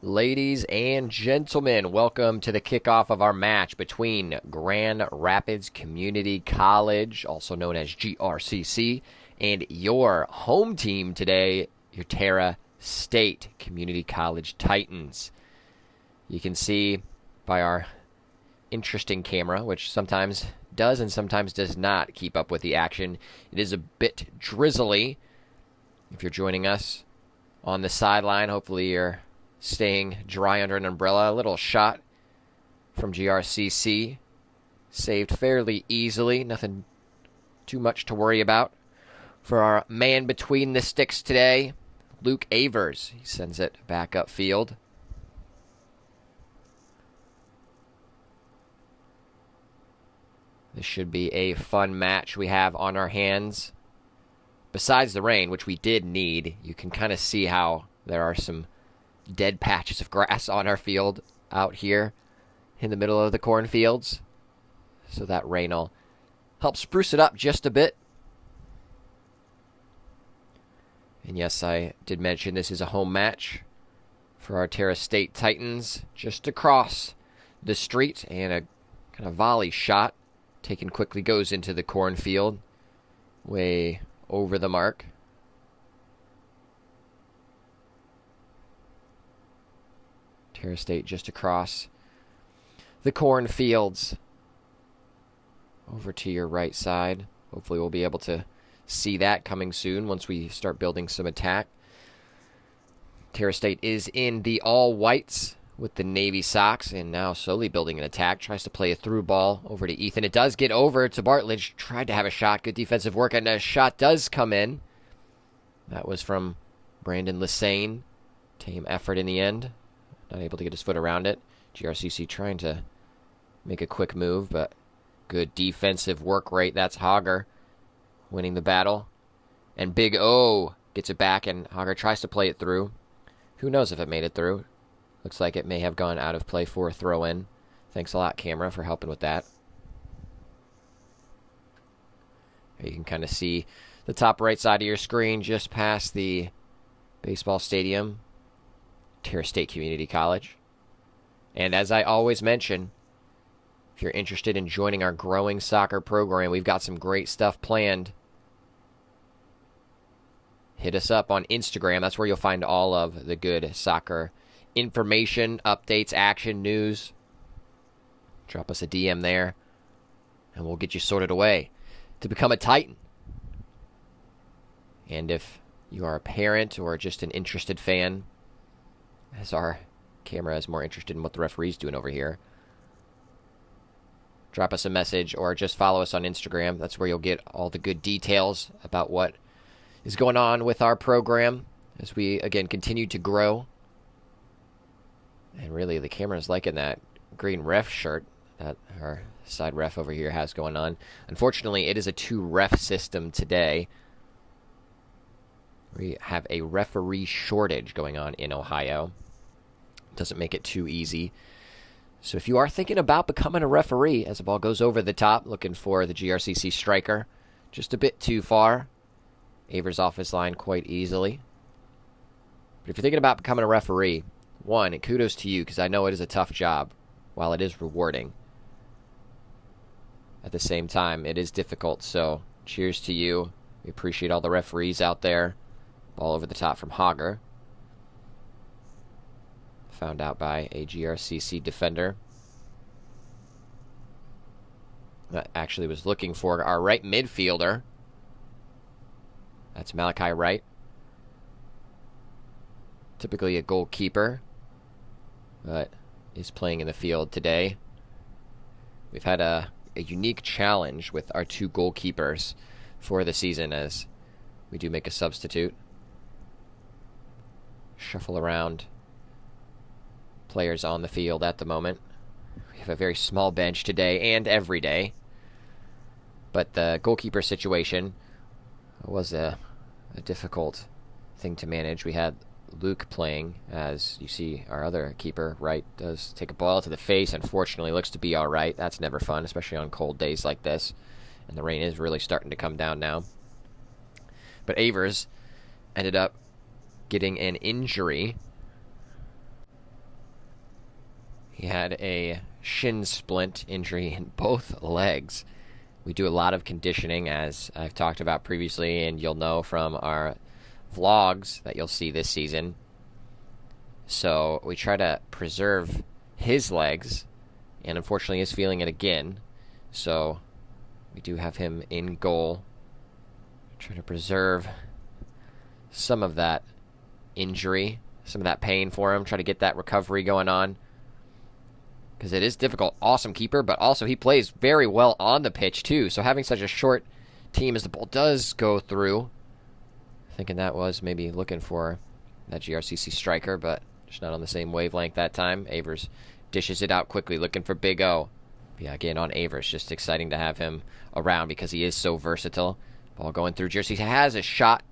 Ladies and gentlemen, welcome to the kickoff of our match between Grand Rapids Community College, also known as GRCC, and your home team today, your Terra State Community College Titans. You can see by our interesting camera, which sometimes does and sometimes does not keep up with the action, it is a bit drizzly. If you're joining us on the sideline, hopefully you're staying dry under an umbrella. A little shot from GRCC. Saved fairly easily. Nothing too much to worry about for our man between the sticks today, Luke Avers. He sends it back upfield. This should be a fun match we have on our hands. Besides the rain, which we did need, you can kind of see how there are some dead patches of grass on our field out here in the middle of the cornfields. So that rain will help spruce it up just a bit. And yes, I did mention this is a home match for our Terra State Titans. Just across the street, and a kind of volley shot taken quickly goes into the cornfield way over the mark. Terra State just across the cornfields over to your right side. Hopefully we'll be able to see that coming soon once we start building some attack. Terra State is in the all-whites with the navy socks and now slowly building an attack. Tries to play a through ball over to Ethan. It does get over to Bartledge. Tried to have a shot. Good defensive work, and a shot does come in. That was from Brandon Lesane. Tame effort in the end. Not able to get his foot around it. GRCC trying to make a quick move, but good defensive work rate. That's Hogger winning the battle. And Big O gets it back, and Hogger tries to play it through. Who knows if it made it through? Looks like it may have gone out of play for a throw-in. Thanks a lot, camera, for helping with that. Here you can kind of see the top right side of your screen just past the baseball stadium. Terra State Community College. And as I always mention, if you're interested in joining our growing soccer program, we've got some great stuff planned. Hit us up on Instagram. That's where you'll find all of the good soccer information, updates, action, news. Drop us a DM there, and we'll get you sorted away to become a Titan. And if you are a parent or just an interested fan, as our camera is more interested in what the referee's doing over here, drop us a message or just follow us on Instagram. That's where you'll get all the good details about what is going on with our program as we, again, continue to grow. And really, the camera's liking that green ref shirt that our side ref over here has going on. Unfortunately, it is a 2-ref system today. We have a referee shortage going on in Ohio. Doesn't make it too easy. So if you are thinking about becoming a referee, as the ball goes over the top, looking for the GRCC striker, just a bit too far. Avers off his line quite easily. But if you're thinking about becoming a referee, one, kudos to you, because I know it is a tough job, while it is rewarding. At the same time, it is difficult, so cheers to you. We appreciate all the referees out there. Ball over the top from Hogger. Found out by a GRCC defender. That actually was looking for our right midfielder. That's Malachi Wright. Typically a goalkeeper, but is playing in the field today. We've had a unique challenge with our 2 goalkeepers for the season as we do make a substitute. Shuffle around players on the field at the moment. We have a very small bench today and every day. But the goalkeeper situation was a difficult thing to manage. We had Luke playing, as you see our other keeper, Wright, does take a ball to the face. Unfortunately, looks to be all right. That's never fun, especially on cold days like this. And the rain is really starting to come down now. But Avers ended up getting an injury He had a shin splint injury in both legs. We do a lot of conditioning, as I've talked about previously, and you'll know from our vlogs that you'll see this season. So we try to preserve his legs, and unfortunately he's feeling it again. So we do have him in goal. Trying to preserve some of that injury, some of that pain for him, try to get that recovery going on. Because it is difficult. Awesome keeper, but also he plays very well on the pitch too. So having such a short team as the ball does go through, thinking that was maybe looking for that GRCC striker, but just not on the same wavelength that time. Avers dishes it out quickly, looking for Big O. Yeah, again on Avers, just exciting to have him around because he is so versatile. Ball going through. GRCC has a shot,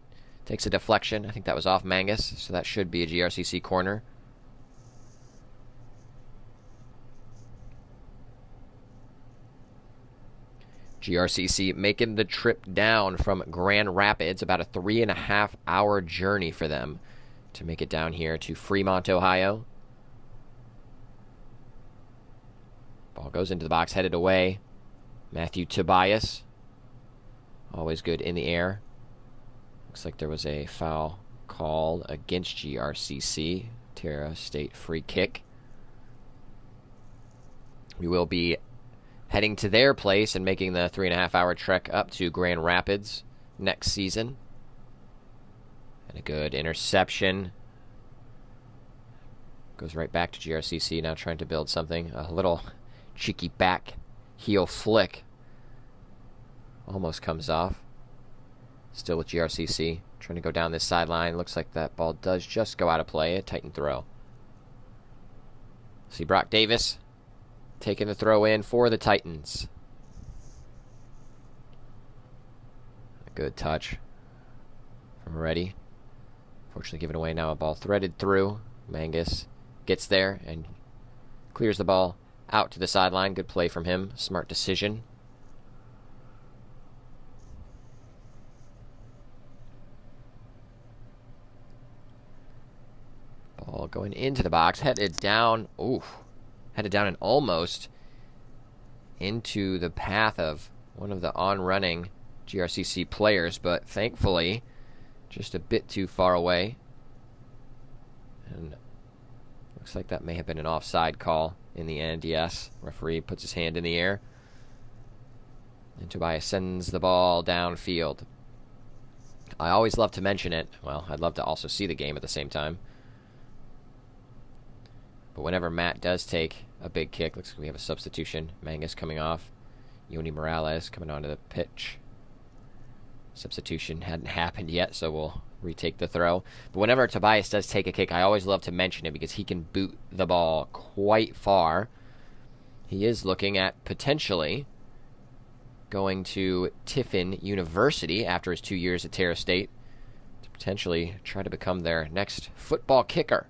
takes a deflection. I think that was off Mangus, so that should be a GRCC corner. GRCC making the trip down from Grand Rapids, about a 3.5-hour journey for them to make it down here to Fremont, Ohio. Ball goes into the box, headed away. Matthew Tobias, always good in the air. Looks like there was a foul called against GRCC. Terra State free kick. We will be heading to their place and making the 3.5-hour trek up to Grand Rapids next season. And a good interception. Goes right back to GRCC, now trying to build something. A little cheeky back heel flick. Almost comes off. Still with GRCC. Trying to go down this sideline. Looks like that ball does just go out of play. A Titan throw. See Brock Davis taking the throw in for the Titans. A good touch from Reddy. Fortunately given away now. A ball threaded through. Mangus gets there and clears the ball out to the sideline. Good play from him. Smart decision. Ball going into the box. Headed down. Oof. Headed down and almost into the path of one of the on-running GRCC players, but thankfully just a bit too far away. And looks like that may have been an offside call in the end, yes. Referee puts his hand in the air. And Tobias sends the ball downfield. I always love to mention it. Well, I'd love to also see the game at the same time. But whenever Matt does take a big kick, looks like we have a substitution. Mangus coming off. Yoni Morales coming onto the pitch. Substitution hadn't happened yet, so we'll retake the throw. But whenever Tobias does take a kick, I always love to mention it because he can boot the ball quite far. He is looking at potentially going to Tiffin University after his 2 years at Terra State to potentially try to become their next football kicker.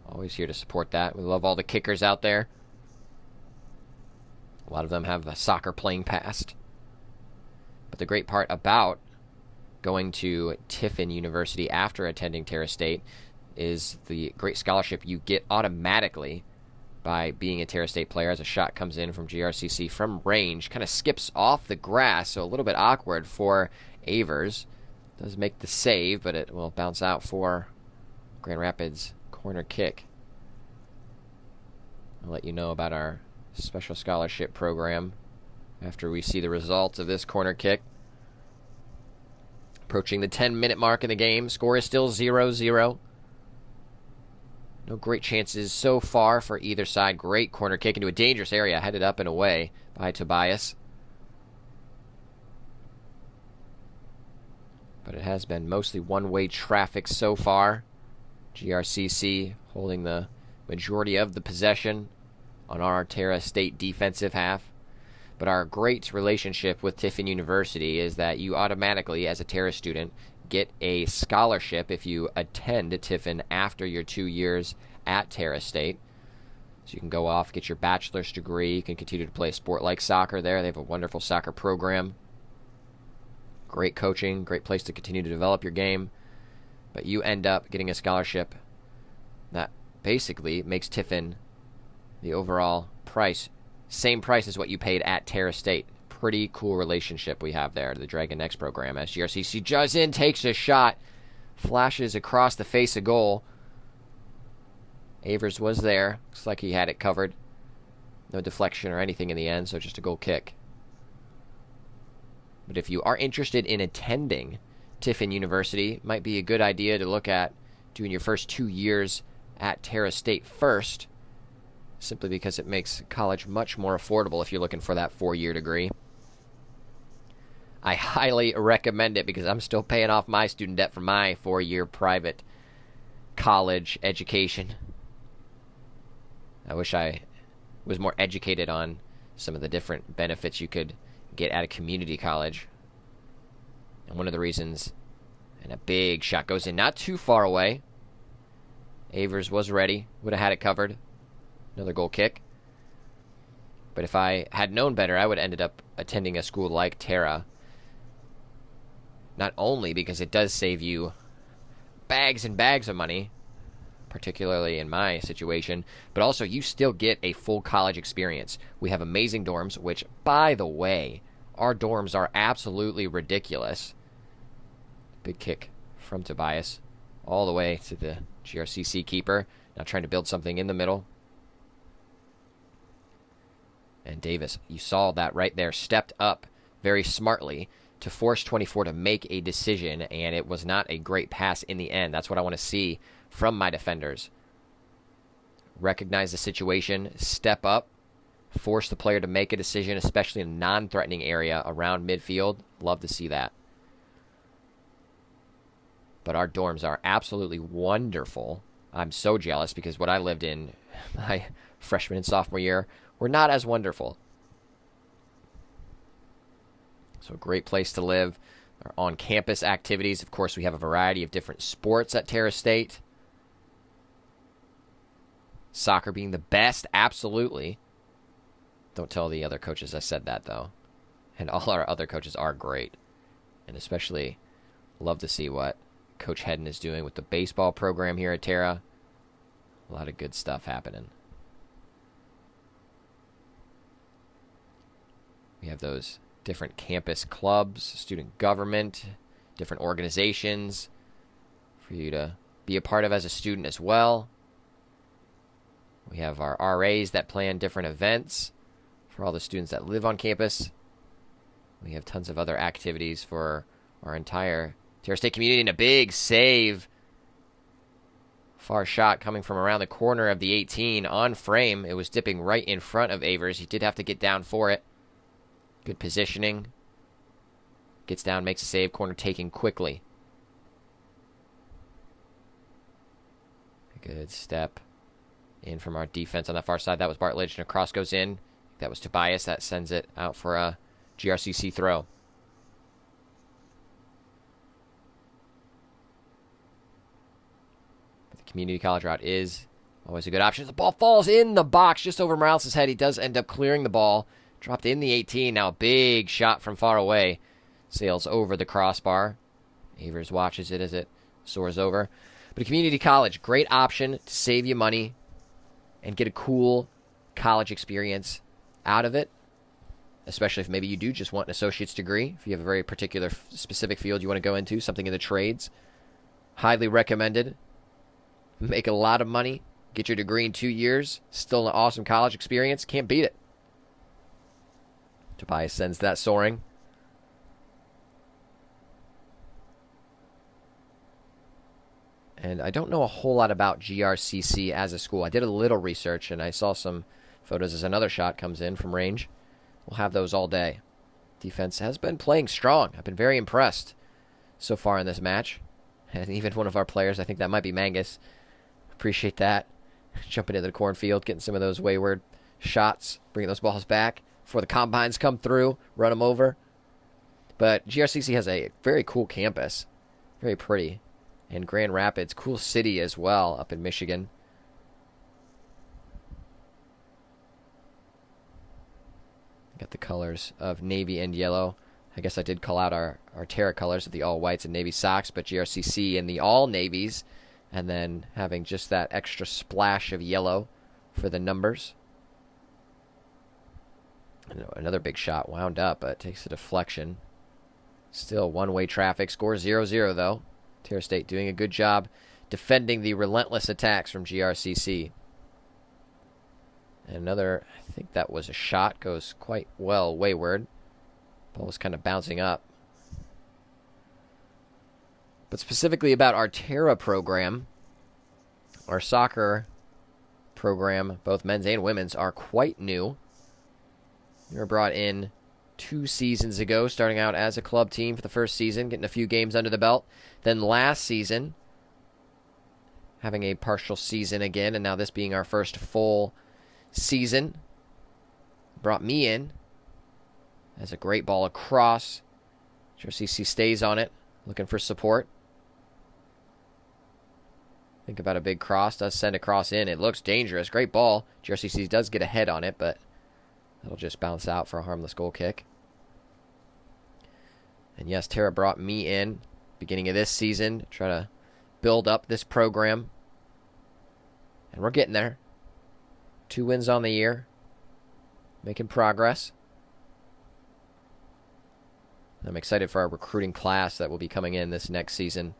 Always here to support that. We love all the kickers out there. A lot of them have a soccer playing past. But the great part about going to Tiffin University after attending Terra State is the great scholarship you get automatically by being a Terra State player as a shot comes in from GRCC from range. Kind of skips off the grass, so a little bit awkward for Avers. Does make the save, but it will bounce out for Grand Rapids corner kick. I'll let you know about our special scholarship program after we see the results of this corner kick. Approaching the 10-minute mark in the game. Score is still 0-0. No great chances so far for either side. Great corner kick into a dangerous area. Headed up and away by Tobias. But it has been mostly one-way traffic so far. GRCC holding the majority of the possession on our Terra State defensive half. But our great relationship with Tiffin University is that you automatically, as a Terra student, get a scholarship if you attend Tiffin after your 2 years at Terra State. So you can go off, get your bachelor's degree. You can continue to play a sport like soccer there. They have a wonderful soccer program. Great coaching, great place to continue to develop your game. But you end up getting a scholarship that basically makes Tiffin the overall price, same price as what you paid at Terra State. Pretty cool relationship we have there, the Dragon Next program. As GRCC jumps in, takes a shot, flashes across the face of goal. Avers was there. Looks like he had it covered. No deflection or anything in the end, so just a goal kick. But if you are interested in attending Tiffin University, might be a good idea to look at doing your first 2 years at Terra State first, simply because it makes college much more affordable if you're looking for that 4-year degree. I highly recommend it because I'm still paying off my student debt from my 4-year private college education. I wish I was more educated on some of the different benefits you could get at a community college. And one of the reasons, and a big shot goes in, not too far away. Avers was ready, would have had it covered. Another goal kick. But if I had known better, I would have ended up attending a school like Terra. Not only because it does save you bags and bags of money, particularly in my situation, but also you still get a full college experience. We have amazing dorms, which, by the way, our dorms are absolutely ridiculous. Big kick from Tobias all the way to the GRCC keeper. Now trying to build something in the middle. And Davis, you saw that right there, stepped up very smartly to force 24 to make a decision, and it was not a great pass in the end. That's what I want to see from my defenders. Recognize the situation, step up, force the player to make a decision, especially in a non-threatening area around midfield. Love to see that. But our dorms are absolutely wonderful. I'm so jealous because what I lived in my freshman and sophomore year were not as wonderful. So a great place to live. Our on-campus activities. Of course, we have a variety of different sports at Terra State. Soccer being the best, absolutely. Don't tell the other coaches I said that, though. And all our other coaches are great. And especially love to see what Coach Hedden is doing with the baseball program here at Terra. A lot of good stuff happening. We have those different campus clubs, student government, different organizations for you to be a part of as a student as well. We have our RAs that plan different events for all the students that live on campus. We have tons of other activities for our entire Terra State community, and a big save. Far shot coming from around the corner of the 18 on frame. It was dipping right in front of Avers. He did have to get down for it. Good positioning. Gets down, makes a save. Corner taken quickly. A good step in from our defense on that far side. That was Bartlett, and a cross goes in. That was Tobias. That sends it out for a GRCC throw. But the community college route is always a good option. The ball falls in the box just over Morales' head. He does end up clearing the ball. Dropped in the 18. Now a big shot from far away. Sails over the crossbar. Avers watches it as it soars over. But a community college, great option to save you money and get a cool college experience out of it. Especially if maybe you do just want an associate's degree. If you have a very particular specific field you want to go into, something in the trades. Highly recommended. Make a lot of money. Get your degree in 2 years. Still an awesome college experience. Can't beat it. Tobias sends that soaring. And I don't know a whole lot about GRCC as a school. I did a little research, and I saw some photos as another shot comes in from range. We'll have those all day. Defense has been playing strong. I've been very impressed so far in this match. And even one of our players, I think that might be Mangus. Appreciate that. Jumping into the cornfield, getting some of those wayward shots, bringing those balls back before the combines come through, run them over. But GRCC has a very cool campus. Very pretty. And Grand Rapids, cool city as well up in Michigan. Got the colors of navy and yellow. I guess I did call out our Terra colors of the all whites and navy socks, but GRCC in the all navies and then having just that extra splash of yellow for the numbers. And another big shot wound up, but takes a deflection. Still one-way traffic. Score 0-0, though. Terra State doing a good job defending the relentless attacks from GRCC. And another, I think that was a shot, goes quite well wayward. Ball was kind of bouncing up. But specifically about our Terra program, our soccer program, both men's and women's, are quite new. We were brought in 2 seasons ago, starting out as a club team for the first season, getting a few games under the belt. Then last season, having a partial season again, and now this being our first full season. Brought me in as a great ball across. GRCC stays on it, looking for support. Think about a big cross, does send a cross in. It looks dangerous. Great ball. GRCC does get a head on it, but that'll just bounce out for a harmless goal kick. And yes, Terra brought me in beginning of this season to try to build up this program. And we're getting there. 2 wins on the year. Making progress. I'm excited for our recruiting class that will be coming in this next season.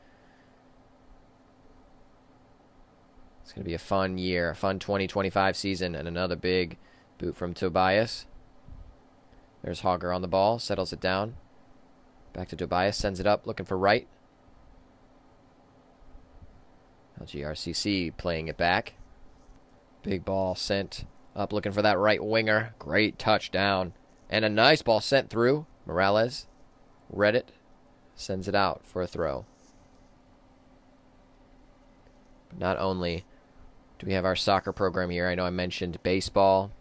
It's going to be a fun year, a fun 2025 season, and another big boot from Tobias. There's Hogger on the ball, settles it down. Back to Tobias, sends it up, looking for right. GRCC playing it back. Big ball sent up, looking for that right winger. Great touchdown. And a nice ball sent through. Morales read it, sends it out for a throw. But not only do we have our soccer program here, I know I mentioned baseball.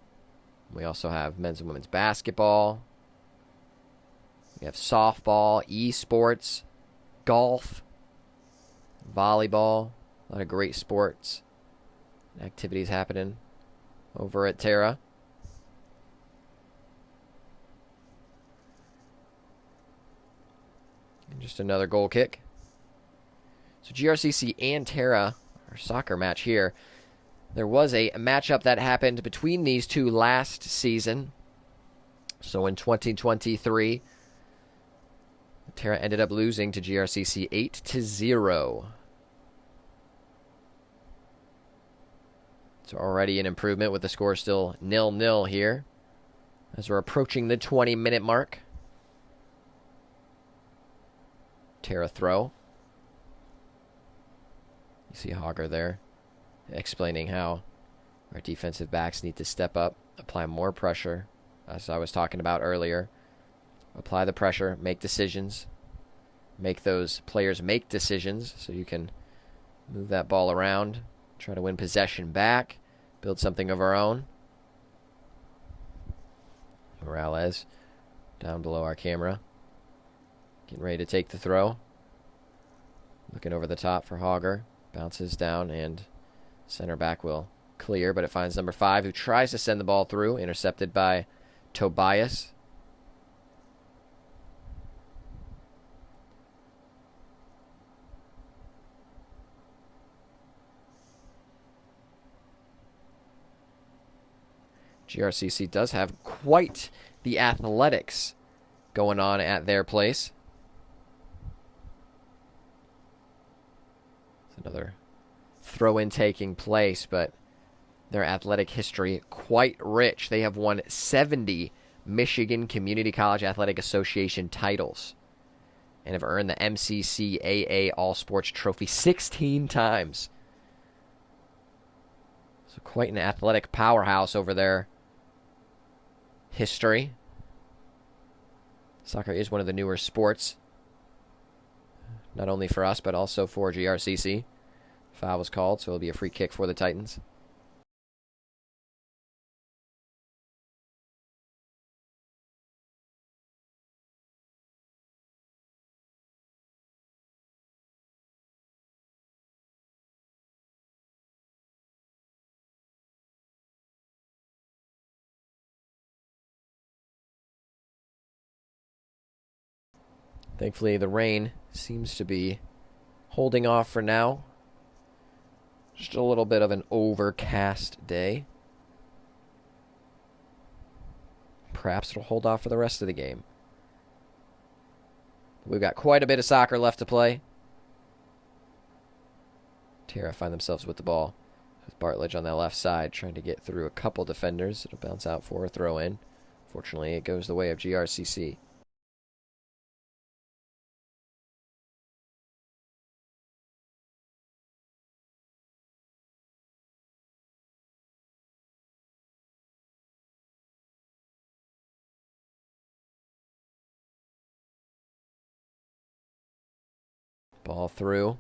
We also have men's and women's basketball. We have softball, esports, golf, volleyball. A lot of great sports activities happening over at Terra. And just another goal kick. So GRCC and Terra, our soccer match here. There was a matchup that happened between these two last season. So in 2023, Terra ended up losing to GRCC 8-0. So already an improvement with the score still 0-0 here as we're approaching the 20-minute mark. Terra throw. You see Hogger there explaining how our defensive backs need to step up, apply more pressure, as I was talking about earlier. Apply the pressure, make decisions, make those players make decisions so you can move that ball around, try to win possession back, build something of our own. Morales down below our camera, getting ready to take the throw. Looking over the top for Hogger, bounces down, and center back will clear, but it finds number 5, who tries to send the ball through, intercepted by Tobias. GRCC does have quite the athletics going on at their place. It's another throw-in taking place, but their athletic history quite rich. They have won 70 Michigan Community College Athletic Association titles and have earned the MCCAA All-Sports Trophy 16 times. So quite an athletic powerhouse over their history. Soccer is one of the newer sports, not only for us, but also for GRCC. Foul was called, so it'll be a free kick for the Titans. Thankfully, the rain seems to be holding off for now. Just a little bit of an overcast day. Perhaps it'll hold off for the rest of the game. We've got quite a bit of soccer left to play. Terra find themselves with the ball. With Bartlett on that left side, trying to get through a couple defenders. It'll bounce out for a throw-in. Fortunately, it goes the way of GRCC. Ball through.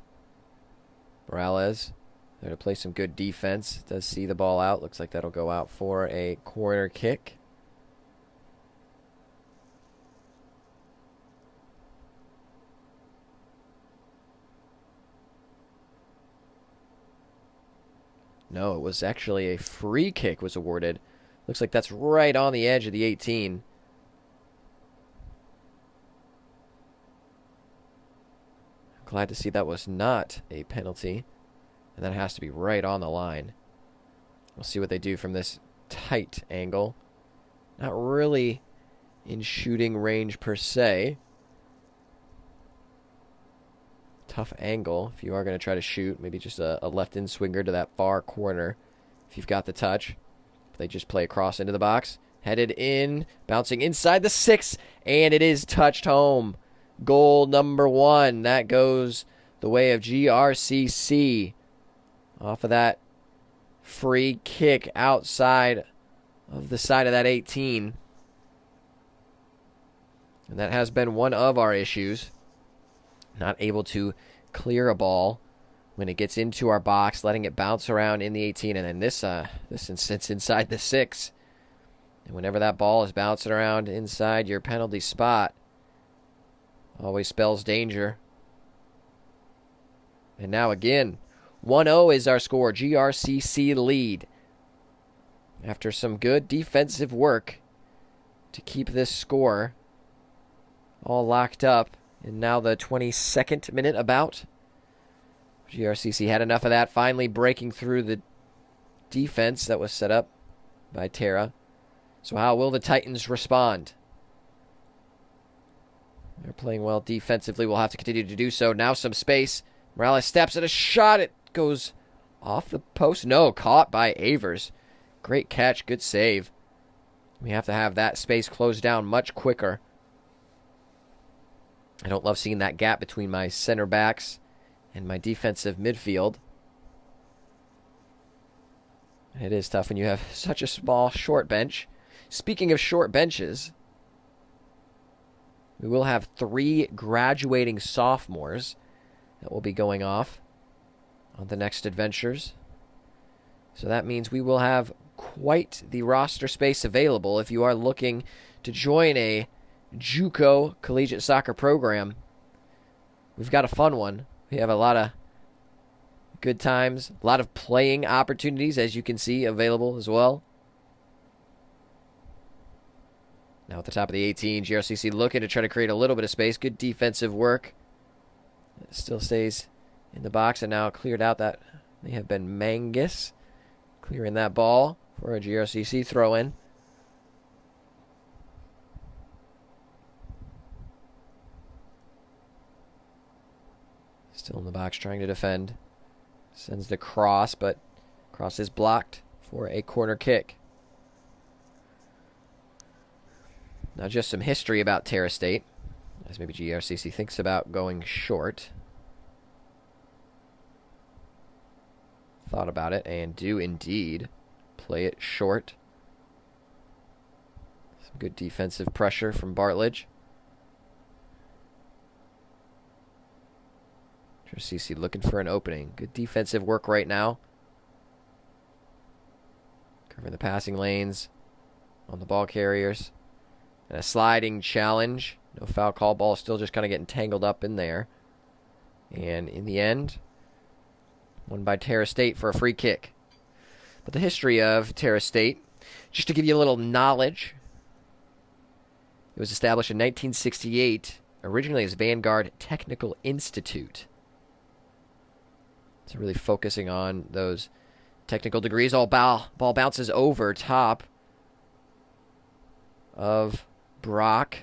Morales there to play some good defense. Does see the ball out. Looks like that'll go out for a corner kick. No, it was actually a free kick was awarded. Looks like that's right on the edge of the 18. Glad to see that was not a penalty. And that has to be right on the line. We'll see what they do from this tight angle. Not really in shooting range per se. Tough angle if you are going to try to shoot. Maybe just a left-in swinger to that far corner if you've got the touch. They just play across into the box. Headed in, bouncing inside the 6, and it is touched home. Goal number 1. That goes the way of GRCC. Off of that free kick outside of the side of that 18. And that has been one of our issues. Not able to clear a ball when it gets into our box, letting it bounce around in the 18. And then this instance inside the 6. And whenever that ball is bouncing around inside your penalty spot, always spells danger. And now again, 1-0 is our score. GRCC lead. After some good defensive work to keep this score all locked up. And now the 22nd minute about. GRCC had enough of that, finally breaking through the defense that was set up by Terra. So how will the Titans respond? They're playing well defensively. We'll have to continue to do so. Now some space. Morales steps at a shot. It goes off the post. No, caught by Avers. Great catch. Good save. We have to have that space closed down much quicker. I don't love seeing that gap between my center backs and my defensive midfield. It is tough when you have such a small, short bench. Speaking of short benches, we will have 3 graduating sophomores that will be going off on the next adventures. So that means we will have quite the roster space available if you are looking to join a JUCO collegiate soccer program. We've got a fun one. We have a lot of good times, a lot of playing opportunities, as you can see, available as well. Now at the top of the 18, GRCC looking to try to create a little bit of space. Good defensive work. It still stays in the box, and now cleared out. That may have been Mangus clearing that ball for a GRCC throw-in. Still in the box trying to defend. Sends the cross, but cross is blocked for a corner kick. Now just some history about Terra State, as maybe GRCC thinks about going short. Thought about it and do indeed play it short. Some good defensive pressure from Bartlett. GRCC looking for an opening. Good defensive work right now. Covering the passing lanes on the ball carriers. And a sliding challenge. No foul call. Ball still just kind of getting tangled up in there. And in the end, won by Terra State for a free kick. But the history of Terra State, just to give you a little knowledge, it was established in 1968, originally as Vanguard Technical Institute. So really focusing on those technical degrees. Ball bounces over top of Brock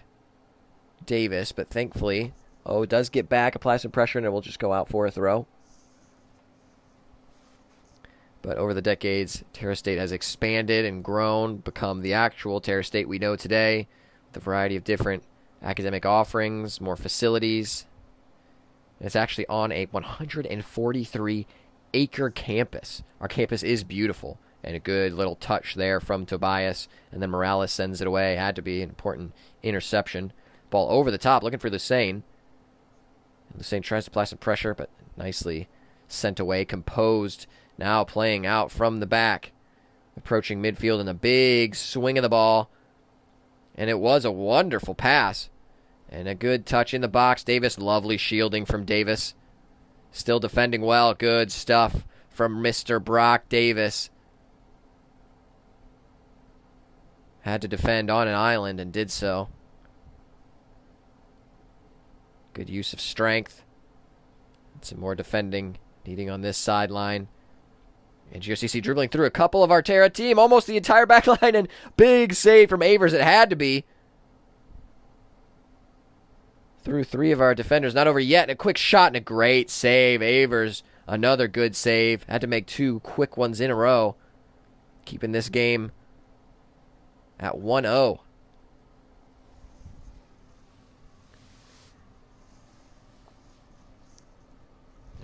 Davis, but thankfully, it does get back, apply some pressure, and it will just go out for a throw. But over the decades, Terra State has expanded and grown, become the actual Terra State we know today, with a variety of different academic offerings, more facilities. And it's actually on a 143-acre campus. Our campus is beautiful, and a good little touch there from Tobias, and then Morales sends it away. Had to be an important interception. Ball over the top, looking for Lucene. Lucene tries to apply some pressure, but nicely sent away, composed. Now playing out from the back, approaching midfield, and a big swing of the ball. And it was a wonderful pass. And a good touch in the box. Davis, lovely shielding from Davis. Still defending well. Good stuff from Mr. Brock Davis. Had to defend on an island and did so. Good use of strength. Some more defending needing on this sideline. And GRCC dribbling through a couple of our Terra team, almost the entire back line, and big save from Avers. It had to be. Through three of our defenders. Not over yet. And a quick shot and a great save. Avers, another good save. Had to make two quick ones in a row. Keeping this game at 1-0.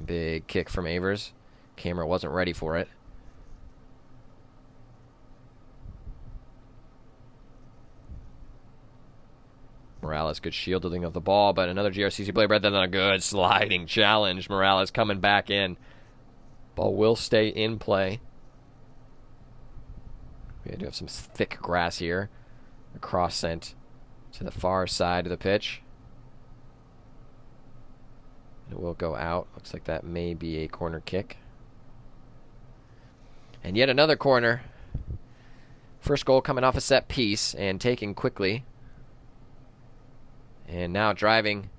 Big kick from Avers. Camera wasn't ready for it. Morales, good shielding of the ball, but another GRCC player, but then a good sliding challenge. Morales coming back in. Ball will stay in play. We do have some thick grass here. A cross sent to the far side of the pitch. It will go out. Looks like that may be a corner kick. And yet another corner. First goal coming off a set piece and taken quickly. And now driving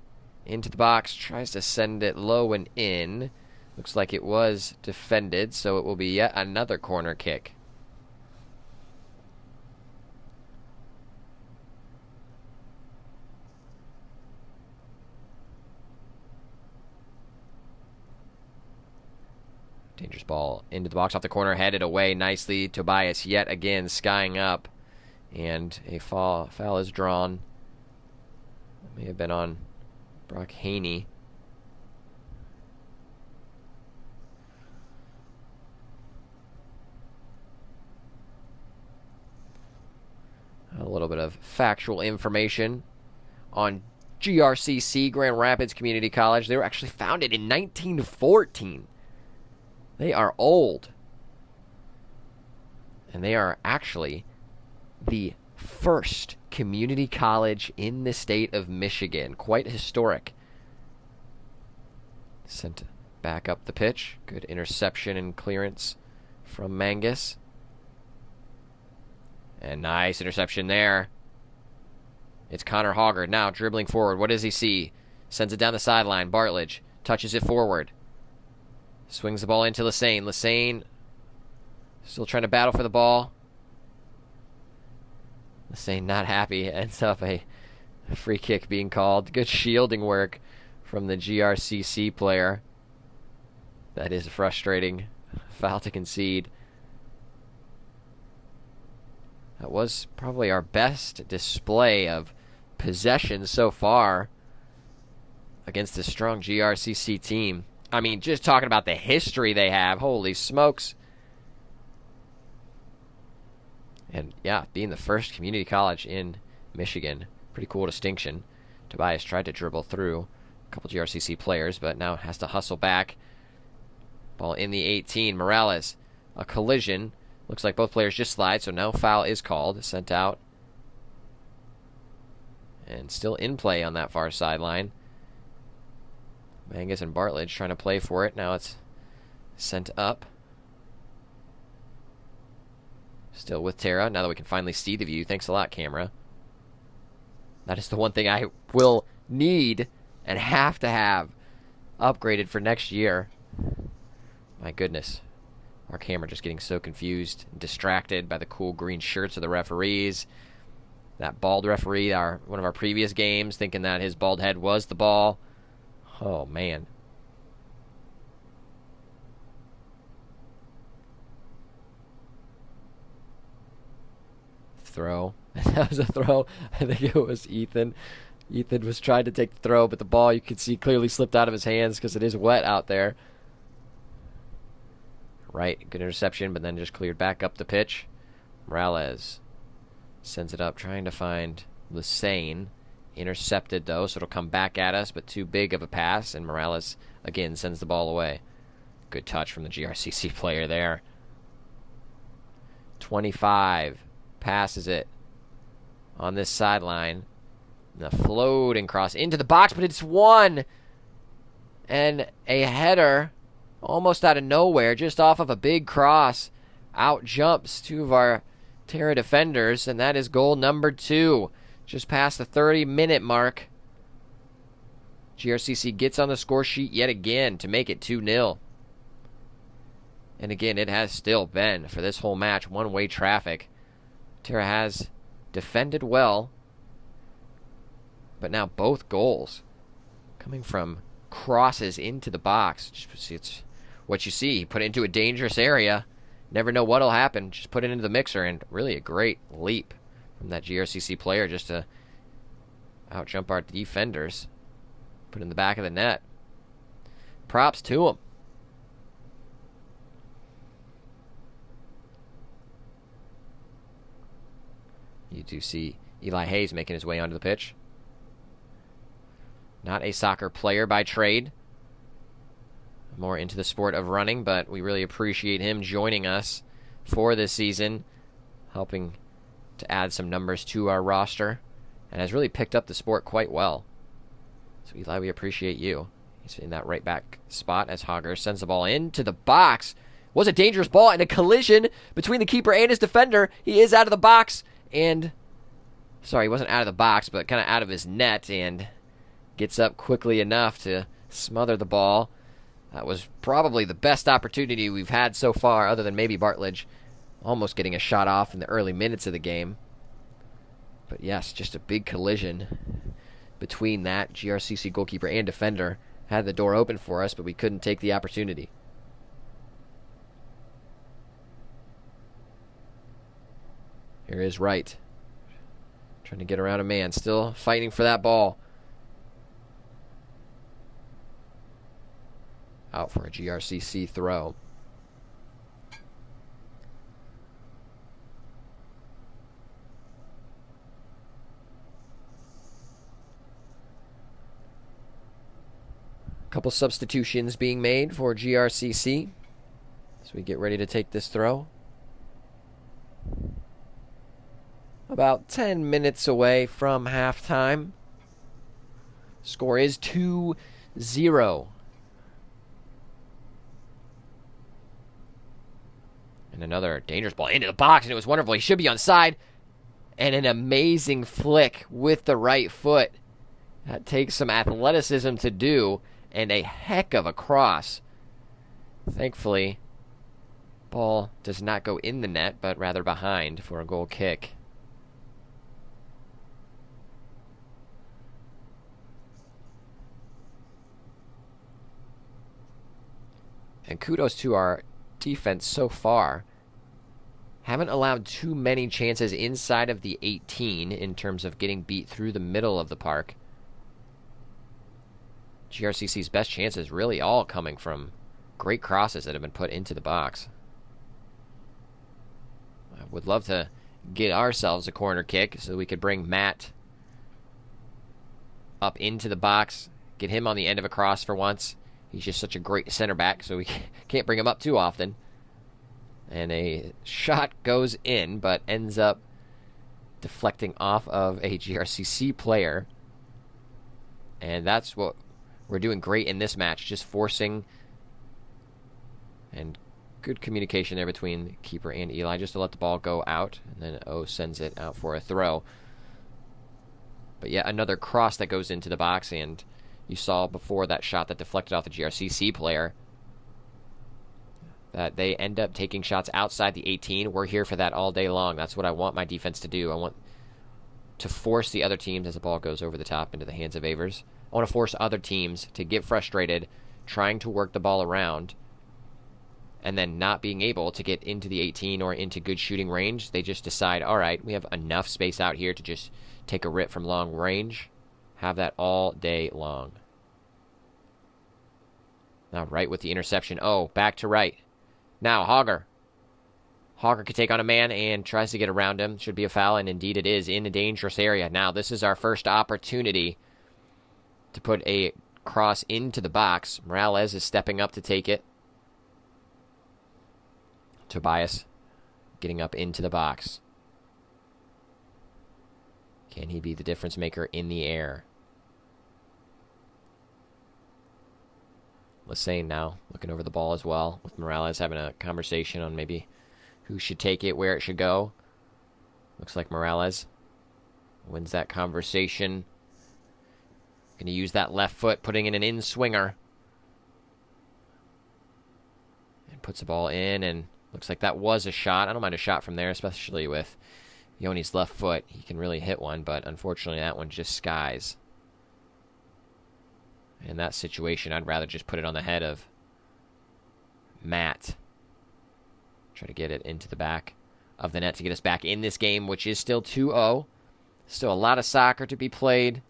into the box. Tries to send it low and in. Looks like it was defended, so it will be yet another corner kick. Dangerous ball into the box off the corner, headed away nicely. Tobias yet again skying up. And a foul is drawn. May have been on Brock Haney. A little bit of factual information on GRCC, Grand Rapids Community College. They were actually founded in 1914. They are old. And they are actually the first community college in the state of Michigan. Quite historic. Sent back up the pitch. Good interception and clearance from Mangus. And nice interception there. It's Connor Hoggard now dribbling forward. What does he see? Sends it down the sideline. Bartlett touches it forward. Swings the ball into Lucene. Lucene still trying to battle for the ball. Lucene not happy. Ends up a free kick being called. Good shielding work from the GRCC player. That is frustrating. Foul to concede. That was probably our best display of possession so far against this strong GRCC team. I mean, just talking about the history they have. Holy smokes. And, yeah, being the first community college in Michigan. Pretty cool distinction. Tobias tried to dribble through a couple GRCC players, but now has to hustle back. Ball in the 18. Morales, a collision. Looks like both players just slide, so no foul is called. Sent out. And still in play on that far sideline. Mangus and Bartlett trying to play for it. Now it's sent up. Still with Terra, now that we can finally see the view. Thanks a lot, camera. That is the one thing I will need and have to have upgraded for next year. My goodness. Our camera just getting so confused and distracted by the cool green shirts of the referees. That bald referee, one of our previous games, thinking that his bald head was the ball. Oh, man. Throw. That was a throw. I think it was Ethan. Ethan was trying to take the throw, but the ball, you could see, clearly slipped out of his hands because it is wet out there. Right, good interception, but then just cleared back up the pitch. Morales sends it up, trying to find Lassane. Intercepted, though, so it'll come back at us, but too big of a pass, and Morales, again, sends the ball away. Good touch from the GRCC player there. 25 passes it on this sideline. The floating cross into the box, but it's one. And a header almost out of nowhere, just off of a big cross. Out jumps two of our Terra defenders, and that is goal number 2. Just past the 30-minute mark. GRCC gets on the score sheet yet again to make it 2-0. And again, it has still been, for this whole match, one-way traffic. Terra has defended well, but now both goals coming from crosses into the box. It's what you see. Put it into a dangerous area. Never know what'll happen. Just put it into the mixer, and really a great leap from that GRCC player just to outjump our defenders. Put it in the back of the net. Props to him. You do see Eli Hayes making his way onto the pitch. Not a soccer player by trade. More into the sport of running, but we really appreciate him joining us for this season, helping to add some numbers to our roster, and has really picked up the sport quite well. So Eli, we appreciate you. He's in that right back spot as Hager sends the ball into the box. Was a dangerous ball and a collision between the keeper and his defender. He is out of the box, and sorry, he wasn't out of the box, but kind of out of his net, and gets up quickly enough to smother the ball. That was probably the best opportunity we've had so far, other than maybe Bartlett almost getting a shot off in the early minutes of the game. But yes, just a big collision between that GRCC goalkeeper and defender. Had the door open for us, but we couldn't take the opportunity. Here is Wright, trying to get around a man, still fighting for that ball. Out for a GRCC throw. A couple substitutions being made for GRCC as we get ready to take this throw. About 10 minutes away from halftime. Score is 2-0. And another dangerous ball into the box, and it was wonderful. He should be on side. And an amazing flick with the right foot. That takes some athleticism to do, and a heck of a cross. Thankfully, ball does not go in the net, but rather behind for a goal kick. And kudos to our defense so far. Haven't allowed too many chances inside of the 18 in terms of getting beat through the middle of the park. GRCC's best chances really all coming from great crosses that have been put into the box. I would love to get ourselves a corner kick so we could bring Matt up into the box, get him on the end of a cross for once. He's just such a great center back, so we can't bring him up too often. And a shot goes in, but ends up deflecting off of a GRCC player. And that's what we're doing great in this match, just forcing, and good communication there between keeper and Eli, just to let the ball go out, and then O sends it out for a throw. But yet another cross that goes into the box, and you saw before that shot that deflected off the GRCC player. that they end up taking shots outside the 18. We're here for that all day long. That's what I want my defense to do. I want to force the other teams, as the ball goes over the top into the hands of Avers, I want to force other teams to get frustrated trying to work the ball around and then not being able to get into the 18 or into good shooting range. They just decide, all right, we have enough space out here to just take a rip from long range. Have that all day long. Now right with the interception. Oh, back to right. Now Hogger. Hogger could take on a man and tries to get around him. Should be a foul, and indeed it is in a dangerous area. Now this is our first opportunity to put a cross into the box. Morales is stepping up to take it. Tobias getting up into the box. Can he be the difference maker in the air? Lassane now looking over the ball as well, with Morales having a conversation on maybe who should take it, where it should go. Looks like Morales wins that conversation. Going to use that left foot, putting in an in-swinger. And puts the ball in, and looks like that was a shot. I don't mind a shot from there, especially with Yoni's left foot. He can really hit one, but unfortunately that one just skies. In that situation, I'd rather just put it on the head of Matt. Try to get it into the back of the net to get us back in this game, which is still 2-0. Still a lot of soccer to be played.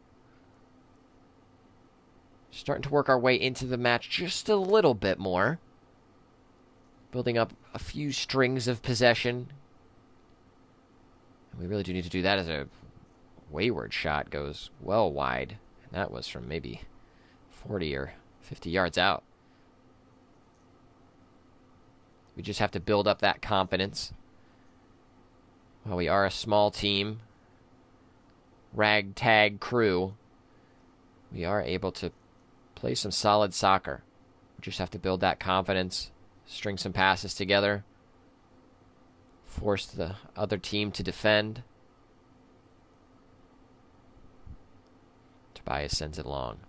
Starting to work our way into the match just a little bit more. Building up a few strings of possession. We really do need to do that as a wayward shot goes well wide. And that was from maybe 40 or 50 yards out. We just have to build up that confidence. While we are a small team, ragtag crew, we are able to play some solid soccer. We just have to build that confidence, string some passes together, force the other team to defend. Tobias sends it long.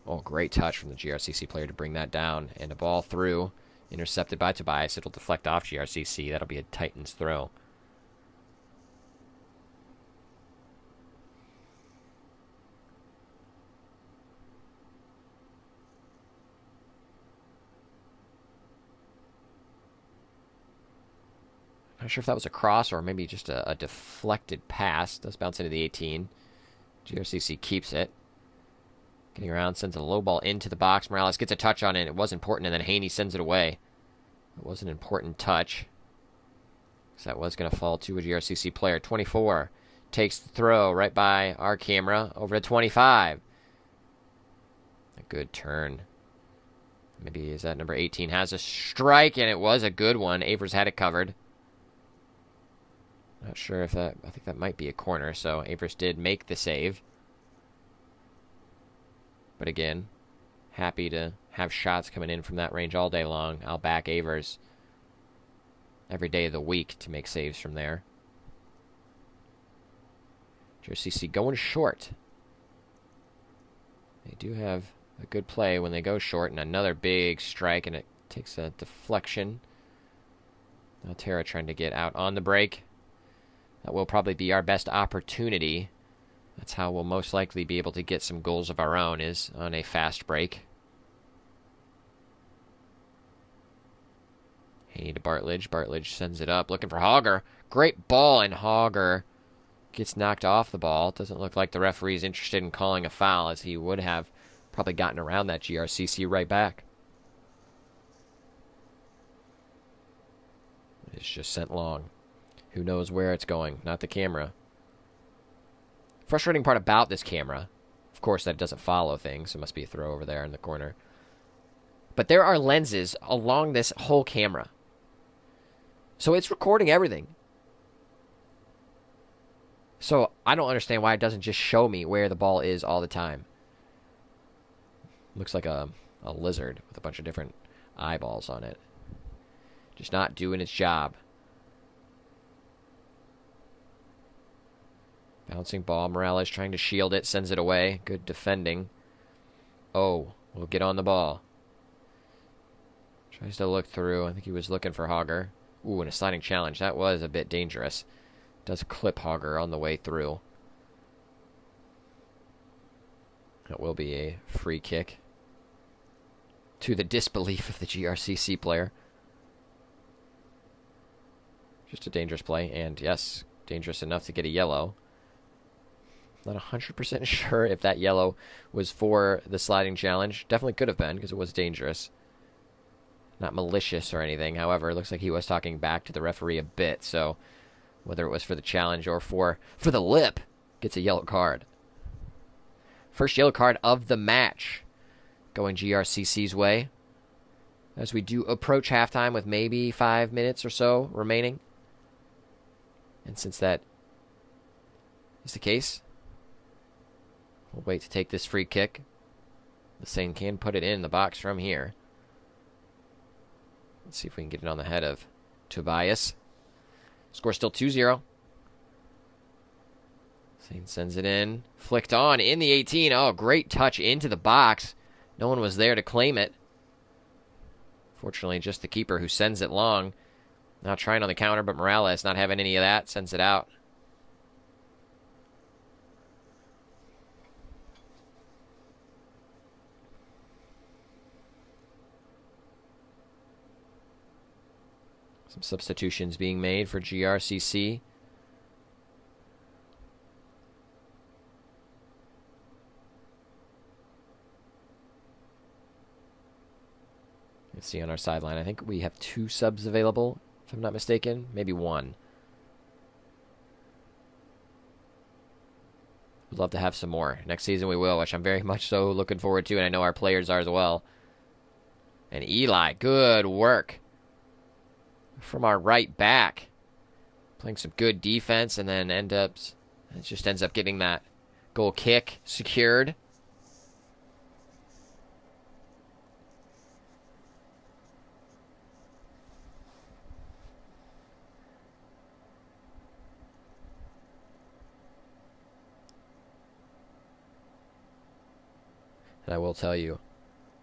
Oh, great touch from the GRCC player to bring that down. And a ball through, intercepted by Tobias. It'll deflect off GRCC. That'll be a Titans throw. Not sure if that was a cross or maybe just a deflected pass. Does bounce into the 18. GRCC keeps it. Getting around, sends a low ball into the box. Morales gets a touch on it. It was important, and then Haney sends it away. It was an important touch. So that was going to fall to a GRCC player. 24 takes the throw right by our camera over to 25. A good turn. Maybe is that number 18 has a strike, and it was a good one. Avers had it covered. Not sure if that... I think that might be a corner, so Avers did make the save. But again, happy to have shots coming in from that range all day long. I'll back Avers every day of the week to make saves from there. GRCC going short. They do have a good play when they go short, and another big strike, and it takes a deflection. Now Terra trying to get out on the break. That will probably be our best opportunity. That's how we'll most likely be able to get some goals of our own, is on a fast break. Haney to Bartledge. Bartledge sends it up, looking for Hogger. Great ball, and Hogger gets knocked off the ball. Doesn't look like the referee is interested in calling a foul, as he would have probably gotten around that GRCC right back. It's just sent long. Who knows where it's going? Not the camera. Frustrating part about this camera, of course, that it doesn't follow things. It must be a throw over there in the corner. But there are lenses along this whole camera. So it's recording everything. So I don't understand why it doesn't just show me where the ball is all the time. Looks like a lizard with a bunch of different eyeballs on it. Just not doing its job. Bouncing ball. Morales trying to shield it. Sends it away. Good defending. Oh, we'll get on the ball. Tries to look through. I think he was looking for Hogger. Ooh, and a sliding challenge. That was a bit dangerous. Does clip Hogger on the way through. That will be a free kick. To the disbelief of the GRCC player. Just a dangerous play. And yes, dangerous enough to get a yellow. Not 100% sure if that yellow was for the sliding challenge. Definitely could have been, because it was dangerous. Not malicious or anything. However, it looks like he was talking back to the referee a bit. So, whether it was for the challenge or for the lip, gets a yellow card. First yellow card of the match. Going GRCC's way. As we do approach halftime with maybe 5 minutes or so remaining. And since that is the case, we'll wait to take this free kick. The Seine can put it in the box from here. Let's see if we can get it on the head of Tobias. Score still 2-0. Seine sends it in. Flicked on in the 18. Oh, great touch into the box. No one was there to claim it. Fortunately, just the keeper who sends it long. Now trying on the counter, but Morales not having any of that. Sends it out. Some substitutions being made for GRCC. Let's see on our sideline. I think we have 2 subs available, if I'm not mistaken. Maybe 1. We'd love to have some more. Next season we will, which I'm very much so looking forward to, and I know our players are as well. And Eli, good work from our right back. Playing some good defense, and then it just ends up getting that goal kick secured. And I will tell you,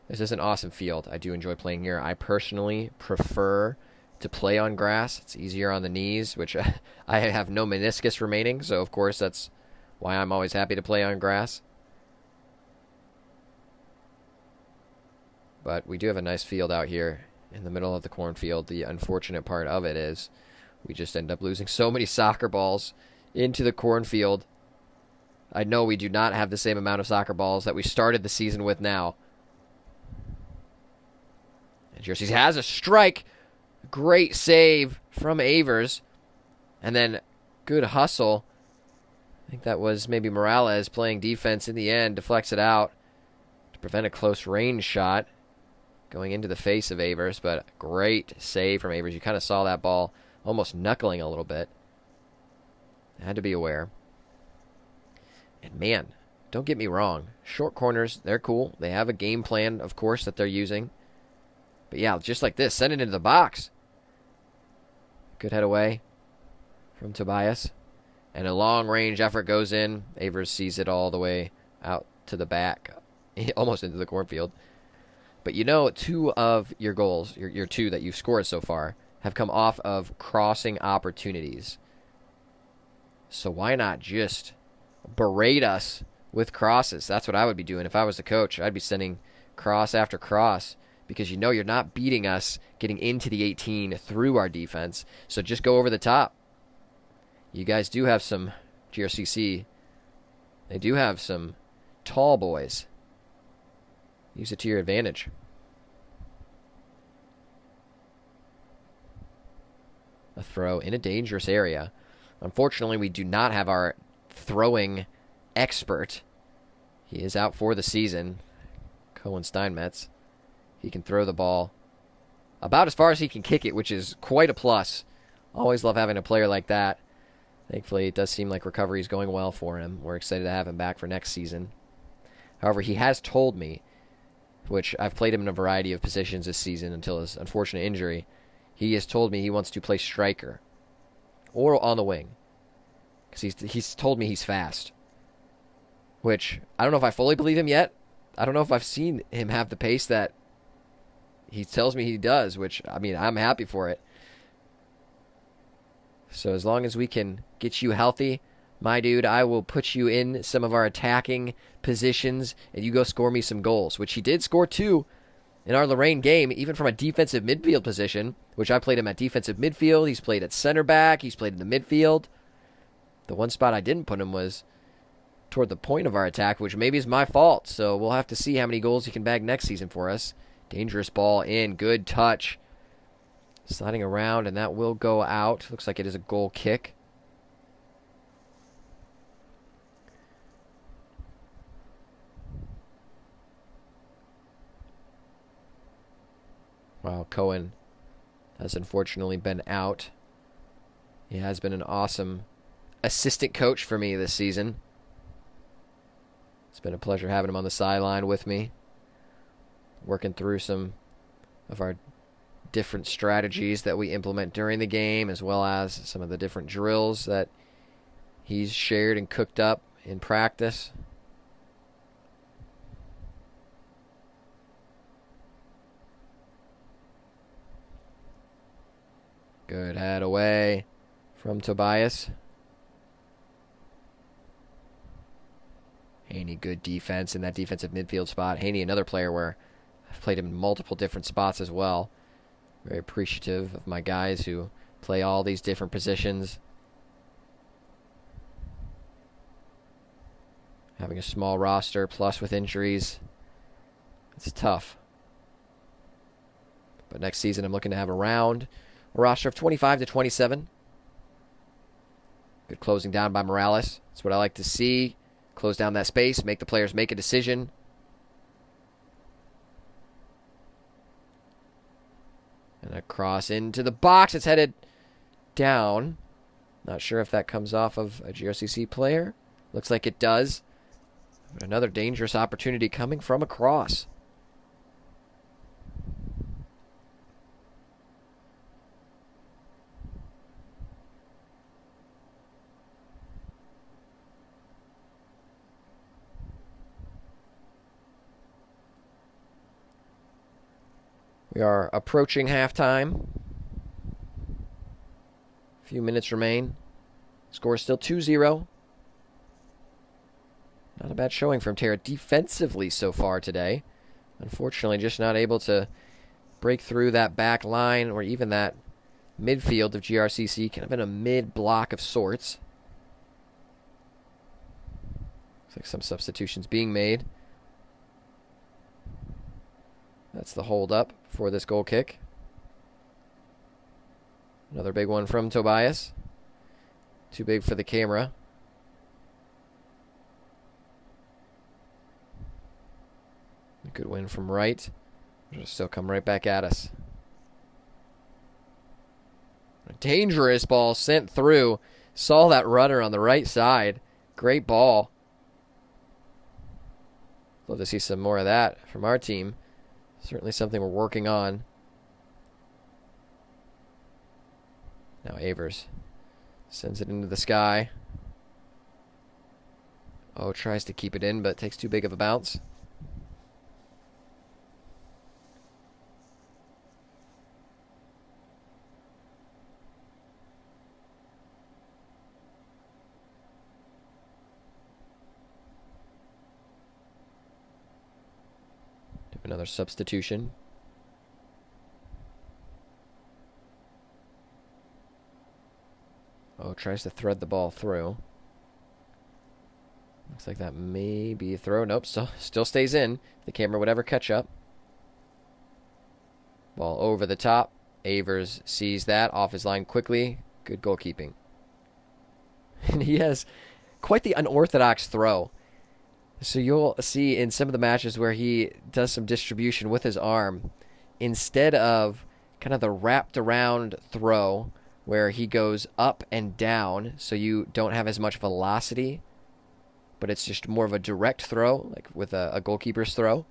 this is an awesome field. I do enjoy playing here. I personally prefer to play on grass. It's easier on the knees, which I have no meniscus remaining, so of course that's why I'm always happy to play on grass. But we do have a nice field out here in the middle of the cornfield. The unfortunate part of it is we just end up losing so many soccer balls into the cornfield. I know we do not have the same amount of soccer balls that we started the season with now. And Jersey has a strike. Great save from Avers. And then good hustle. I think that was maybe Morales playing defense in the end. Deflects it out to prevent a close range shot going into the face of Avers. But great save from Avers. You kind of saw that ball almost knuckling a little bit. Had to be aware. And man, don't get me wrong. Short corners, they're cool. They have a game plan, of course, that they're using. But yeah, just like this, send it into the box. Good head away from Tobias. And a long-range effort goes in. Avers sees it all the way out to the back. Almost into the cornfield. But you know, 2 of your goals, your 2 that you've scored so far, have come off of crossing opportunities. So why not just berate us with crosses? That's what I would be doing if I was the coach. I'd be sending cross after cross because you know you're not beating us getting into the 18 through our defense. So just go over the top. You guys do have some GRCC. They do have some tall boys. Use it to your advantage. A throw in a dangerous area. Unfortunately, we do not have our throwing expert. He is out for the season. Cohen Steinmetz. He can throw the ball about as far as he can kick it, which is quite a plus. Always love having a player like that. Thankfully, it does seem like recovery is going well for him. We're excited to have him back for next season. However, he has told me, which I've played him in a variety of positions this season until his unfortunate injury, he has told me he wants to play striker or on the wing. Because he's told me he's fast. Which, I don't know if I fully believe him yet. I don't know if I've seen him have the pace that he tells me he does, which, I mean, I'm happy for it. So as long as we can get you healthy, my dude, I will put you in some of our attacking positions, and you go score me some goals, which he did score 2 in our Lorraine game, even from a defensive midfield position, which I played him at defensive midfield. He's played at center back. He's played in the midfield. The one spot I didn't put him was toward the point of our attack, which maybe is my fault. So we'll have to see how many goals he can bag next season for us. Dangerous ball in. Good touch. Sliding around, and that will go out. Looks like it is a goal kick. Wow, Cohen has unfortunately been out. He has been an awesome assistant coach for me this season. It's been a pleasure having him on the sideline with me, working through some of our different strategies that we implement during the game, as well as some of the different drills that he's shared and cooked up in practice. Good head away from Tobias. Haney, good defense in that defensive midfield spot. Haney, another player where I've played him in multiple different spots as well. Very appreciative of my guys who play all these different positions. Having a small roster, plus with injuries, it's tough. But next season, I'm looking to have around a roster of 25 to 27. Good closing down by Morales. That's what I like to see. Close down that space, make the players make a decision. And a cross into the box. It's headed down. Not sure if that comes off of a GRCC player. Looks like it does. But another dangerous opportunity coming from a cross. We are approaching halftime. A few minutes remain. Score is still 2-0. Not a bad showing from Terra defensively so far today. Unfortunately, just not able to break through that back line or even that midfield of GRCC, kind of in a mid-block of sorts. Looks like some substitutions being made. That's the hold-up for this goal kick. Another big one from Tobias. Too big for the camera. A good win from right. It'll still come right back at us. A dangerous ball sent through. Saw that runner on the right side. Great ball. Love to see some more of that from our team. Certainly something we're working on. Now Avers sends it into the sky. Oh, tries to keep it in, but takes too big of a bounce. Another substitution. Oh, tries to thread the ball through. Looks like that may be a throw. Nope, still stays in. If the camera would ever catch up. Ball over the top. Avers sees that off his line quickly. Good goalkeeping. And he has quite the unorthodox throw. So you'll see in some of the matches where he does some distribution with his arm, instead of kind of the wrapped around throw where he goes up and down so you don't have as much velocity, but it's just more of a direct throw, like with a goalkeeper's throw.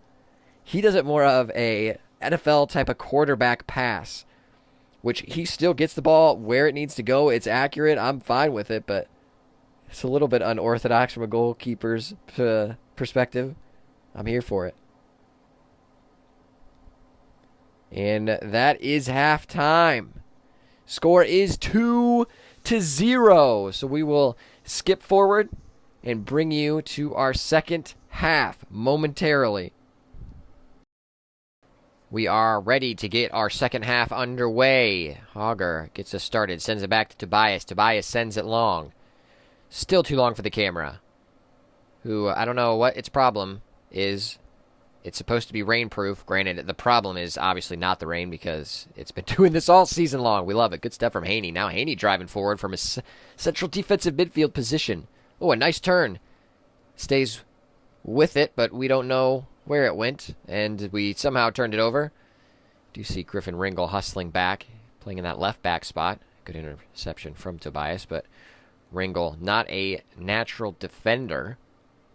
He does it more of a NFL type of quarterback pass, which he still gets the ball where it needs to go. It's accurate. I'm fine with it, but it's a little bit unorthodox from a goalkeeper's perspective. I'm here for it. And that is halftime. Score is 2-0. So we will skip forward and bring you to our second half momentarily. We are ready to get our second half underway. Hogger gets us started, sends it back to Tobias. Tobias sends it long. Still too long for the camera. Who, I don't know what its problem is. It's supposed to be rainproof. Granted, the problem is obviously not the rain because it's been doing this all season long. We love it. Good stuff from Haney. Now Haney driving forward from his central defensive midfield position. Oh, a nice turn. Stays with it, but we don't know where it went, and we somehow turned it over. Do see Griffin Ringel hustling back, playing in that left back spot. Good interception from Tobias, but Ringel, not a natural defender,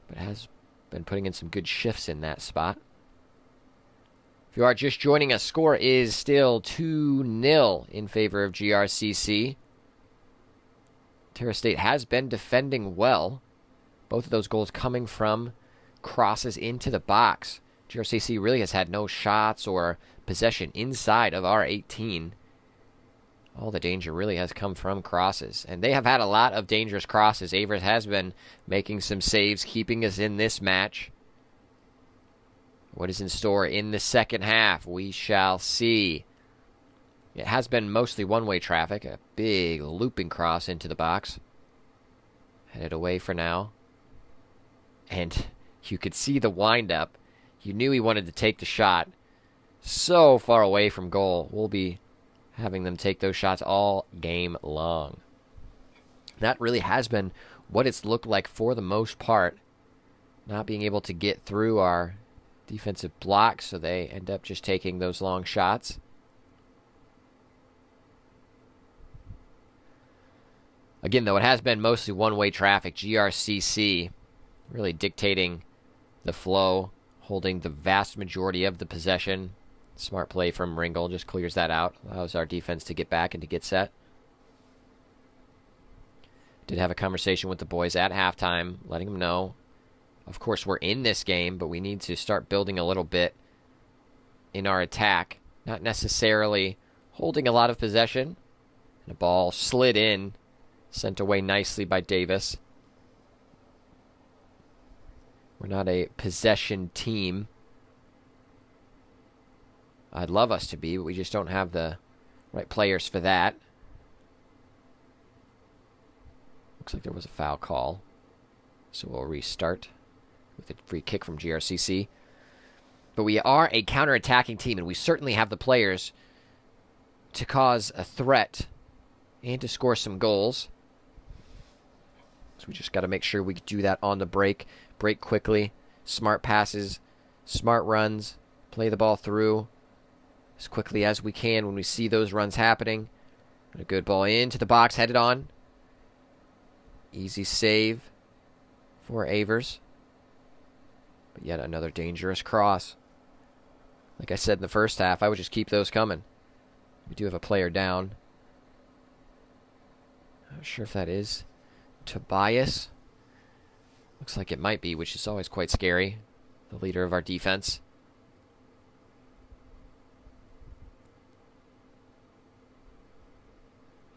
but has been putting in some good shifts in that spot. If you are just joining us, score is still 2-0 in favor of GRCC. Terra State has been defending well. Both of those goals coming from crosses into the box. GRCC really has had no shots or possession inside of our 18. All the danger really has come from crosses. And they have had a lot of dangerous crosses. Avers has been making some saves, keeping us in this match. What is in store in the second half? We shall see. It has been mostly one-way traffic. A big looping cross into the box. Headed away for now. And you could see the wind-up. You knew he wanted to take the shot. So far away from goal. We'll be having them take those shots all game long. That really has been what it's looked like for the most part. Not being able to get through our defensive blocks, so they end up just taking those long shots. Again, though, it has been mostly one-way traffic. GRCC really dictating the flow, holding the vast majority of the possession. Smart play from Ringel, just clears that out. Allows our defense to get back and to get set. Did have a conversation with the boys at halftime, letting them know, of course, we're in this game, but we need to start building a little bit in our attack. Not necessarily holding a lot of possession. And the ball slid in, sent away nicely by Davis. We're not a possession team. I'd love us to be, but we just don't have the right players for that. Looks like there was a foul call. So we'll restart with a free kick from GRCC. But we are a counter-attacking team, and we certainly have the players to cause a threat and to score some goals. So we just got to make sure we do that on the break. Break quickly. Smart passes. Smart runs. Play the ball through as quickly as we can when we see those runs happening. And a good ball into the box. Headed on. Easy save for Avers. But yet another dangerous cross. Like I said in the first half, I would just keep those coming. We do have a player down. Not sure if that is Tobias. Looks like it might be, which is always quite scary. The leader of our defense.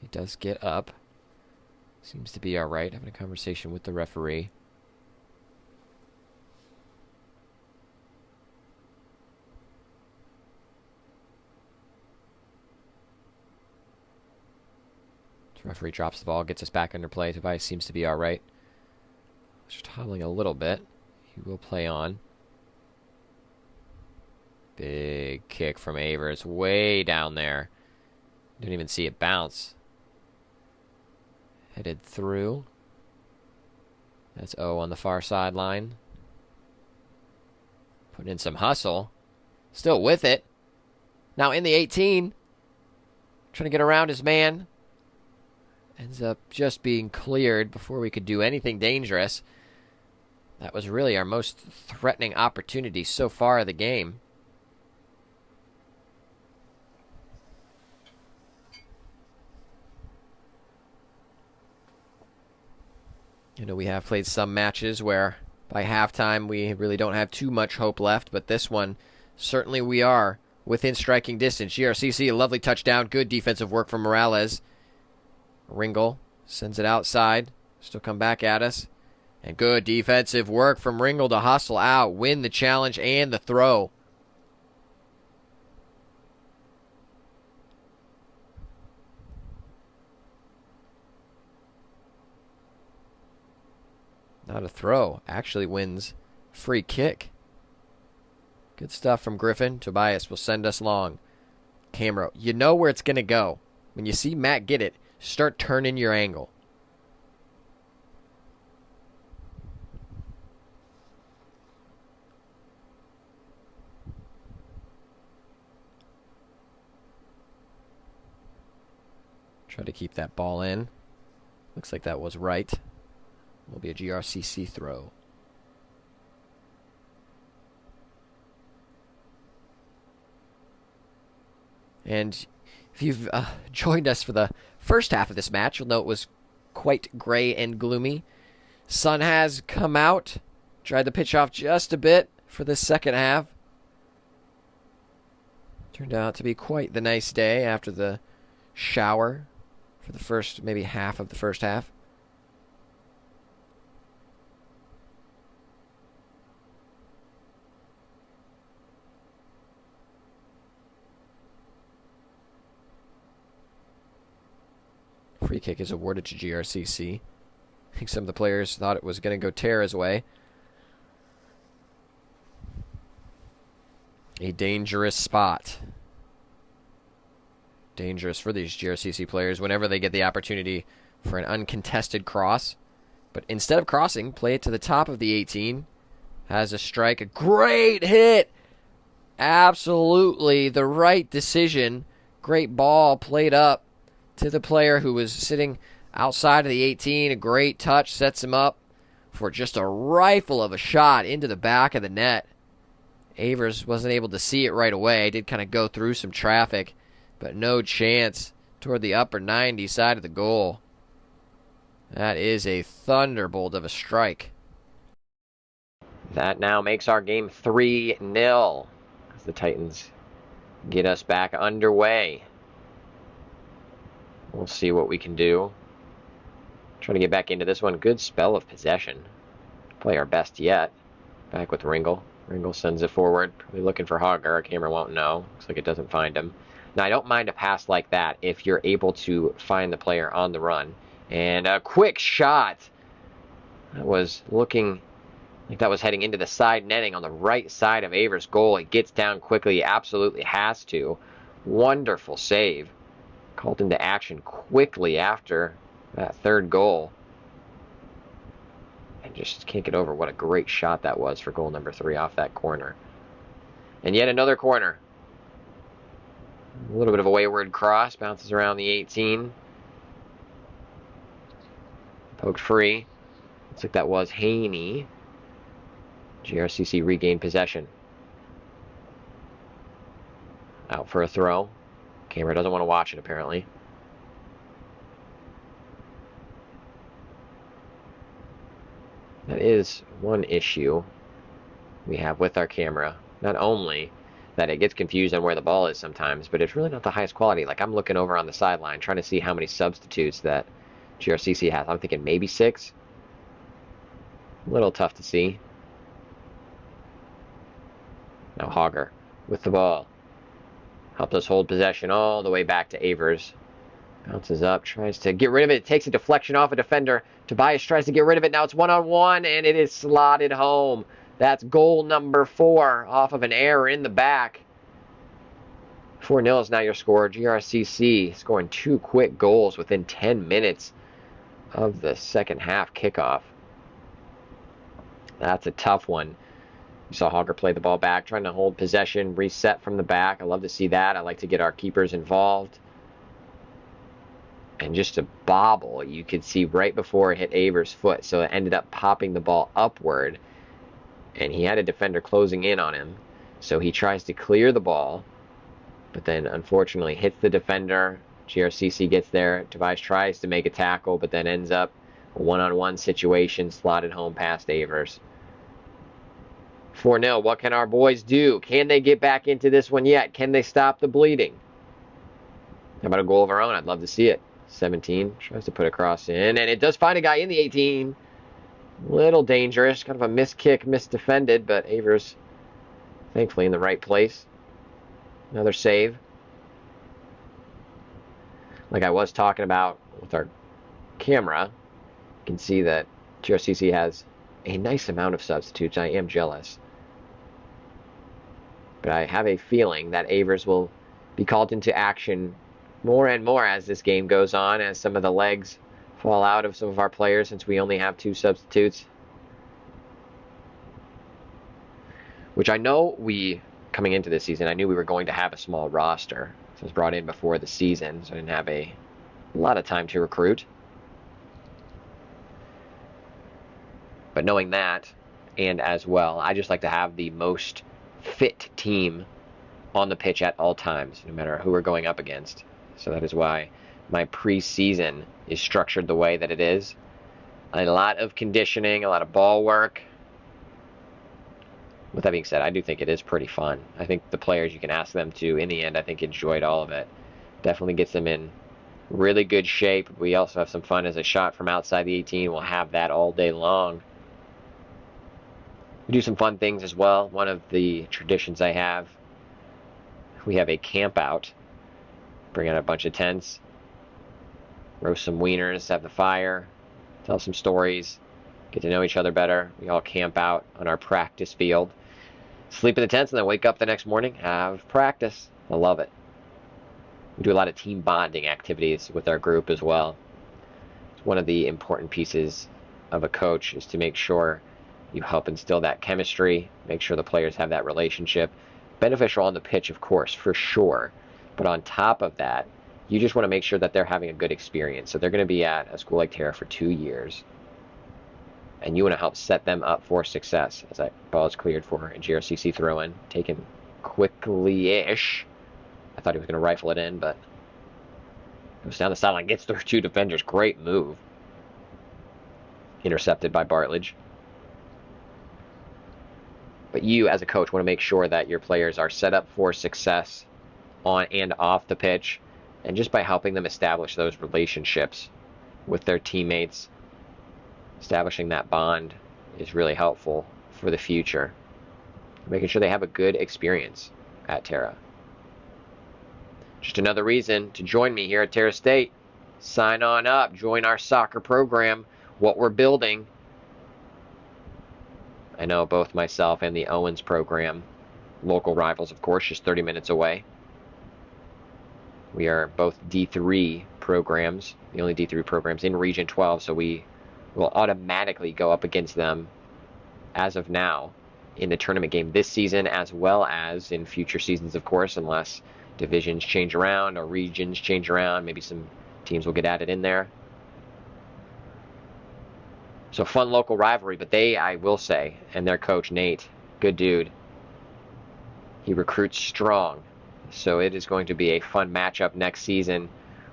He does get up. Seems to be alright. Having a conversation with the referee. The referee drops the ball, gets us back under play. Tobias seems to be alright. Just hobbling a little bit. He will play on. Big kick from Avers. Way down there. Didn't even see it bounce. Headed through. That's O on the far sideline. Putting in some hustle. Still with it. Now in the 18. Trying to get around his man. Ends up just being cleared before we could do anything dangerous. That was really our most threatening opportunity so far of the game. You know, we have played some matches where by halftime we really don't have too much hope left, but this one, certainly we are within striking distance. GRCC, a lovely touchdown. Good defensive work from Morales. Ringel sends it outside. Still come back at us. And good defensive work from Ringel to hustle out, win the challenge and the throw. Not a throw. Actually wins free kick. Good stuff from Griffin. Tobias will send us long. Camera, you know where it's going to go. When you see Matt get it, start turning your angle. Try to keep that ball in. Looks like that was right. Will be a GRCC throw. And if you've joined us for the first half of this match, you'll know it was quite gray and gloomy. Sun has come out, dried the pitch off just a bit for the second half. Turned out to be quite the nice day after the shower for the first, maybe half of the first half. Free kick is awarded to GRCC. I think some of the players thought it was going to go Terra's way. A dangerous spot. Dangerous for these GRCC players whenever they get the opportunity for an uncontested cross. But instead of crossing, play it to the top of the 18. Has a strike. A great hit. Absolutely the right decision. Great ball played up to the player who was sitting outside of the 18. A great touch sets him up for just a rifle of a shot into the back of the net. Avers wasn't able to see it right away. Did kind of go through some traffic, but no chance toward the upper 90 side of the goal. That is a thunderbolt of a strike. That now makes our game 3-0 as the Titans get us back underway. We'll see what we can do. Trying to get back into this one. Good spell of possession. Play our best yet. Back with Ringel. Ringel sends it forward. Probably looking for Hogger. Our camera won't know. Looks like it doesn't find him. Now, I don't mind a pass like that if you're able to find the player on the run. And a quick shot. That was looking like that was heading into the side netting on the right side of Avers' goal. It gets down quickly. He absolutely has to. Wonderful save. Called into action quickly after that third goal. And just can't get over what a great shot that was for goal number 3 off that corner. And yet another corner. A little bit of a wayward cross. Bounces around the 18. Poked free. Looks like that was Haney. GRCC regained possession. Out for a throw. Camera doesn't want to watch it, apparently. That is one issue we have with our camera. Not only that it gets confused on where the ball is sometimes, but it's really not the highest quality. Like, I'm looking over on the sideline, trying to see how many substitutes that GRCC has. I'm thinking maybe 6. A little tough to see. Now Hogger with the ball. Helped us hold possession all the way back to Avers. Bounces up, tries to get rid of it. It takes a deflection off a defender. Tobias tries to get rid of it. Now it's one-on-one, and it is slotted home. That's goal number 4 off of an error in the back. 4-0 is now your score. GRCC scoring 2 quick goals within 10 minutes of the second half kickoff. That's a tough one. You saw Hogger play the ball back, trying to hold possession, reset from the back. I love to see that. I like to get our keepers involved. And just a bobble, you could see right before it hit Avers' foot. So it ended up popping the ball upward. And he had a defender closing in on him. So he tries to clear the ball. But then, unfortunately, hits the defender. GRCC gets there. Tobias tries to make a tackle, but then ends up a one-on-one situation, slotted home past Avers. 4-0. What can our boys do? Can they get back into this one yet? Can they stop the bleeding? How about a goal of our own? I'd love to see it. 17 tries to put a cross in, and it does find a guy in the 18. Little dangerous. Kind of a missed kick, misdefended, but Avers thankfully in the right place. Another save. Like I was talking about with our camera, you can see that GRCC has a nice amount of substitutes. I am jealous. But I have a feeling that Avers will be called into action more and more as this game goes on, as some of the legs fall out of some of our players since we only have 2 substitutes. Which I know coming into this season, I knew we were going to have a small roster. So I was brought in before the season, so I didn't have a lot of time to recruit. But knowing that, and as well, I just like to have the most fit team on the pitch at all times, no matter who we're going up against. So that is why my preseason is structured the way that it is. A lot of conditioning, a lot of ball work. With that being said, I do think it is pretty fun. I think the players, you can ask them to, in the end, I think enjoyed all of it. Definitely gets them in really good shape. We also have some fun as a shot from outside the 18. We'll have that all day long. We do some fun things as well. One of the traditions I have, we have a camp out. Bring out a bunch of tents, roast some wieners, have the fire, tell some stories, get to know each other better. We all camp out on our practice field, sleep in the tents, and then wake up the next morning, have practice. I love it. We do a lot of team bonding activities with our group as well. It's one of the important pieces of a coach is to make sure you help instill that chemistry, make sure the players have that relationship. Beneficial on the pitch, of course, for sure. But on top of that, you just want to make sure that they're having a good experience. So they're going to be at a school like Terra for 2 years. And you want to help set them up for success. As that ball is cleared for a GRCC throw-in. Taken quickly-ish. I thought he was going to rifle it in, but goes down the sideline, gets through 2 defenders. Great move. Intercepted by Bartlage. But you, as a coach, want to make sure that your players are set up for success on and off the pitch, and just by helping them establish those relationships with their teammates, establishing that bond is really helpful for the future. Making sure they have a good experience at Terra. Just another reason to join me here at Terra State. Sign on up, join our soccer program, what we're building. I know both myself and the Owens program, local rivals, of course, just 30 minutes away. We are both D3 programs, the only D3 programs in Region 12, so we will automatically go up against them as of now in the tournament game this season, as well as in future seasons, of course, unless divisions change around or regions change around. Maybe some teams will get added in there. So fun local rivalry, but they, I will say, and their coach, Nate, good dude. He recruits strong. So it is going to be a fun matchup next season.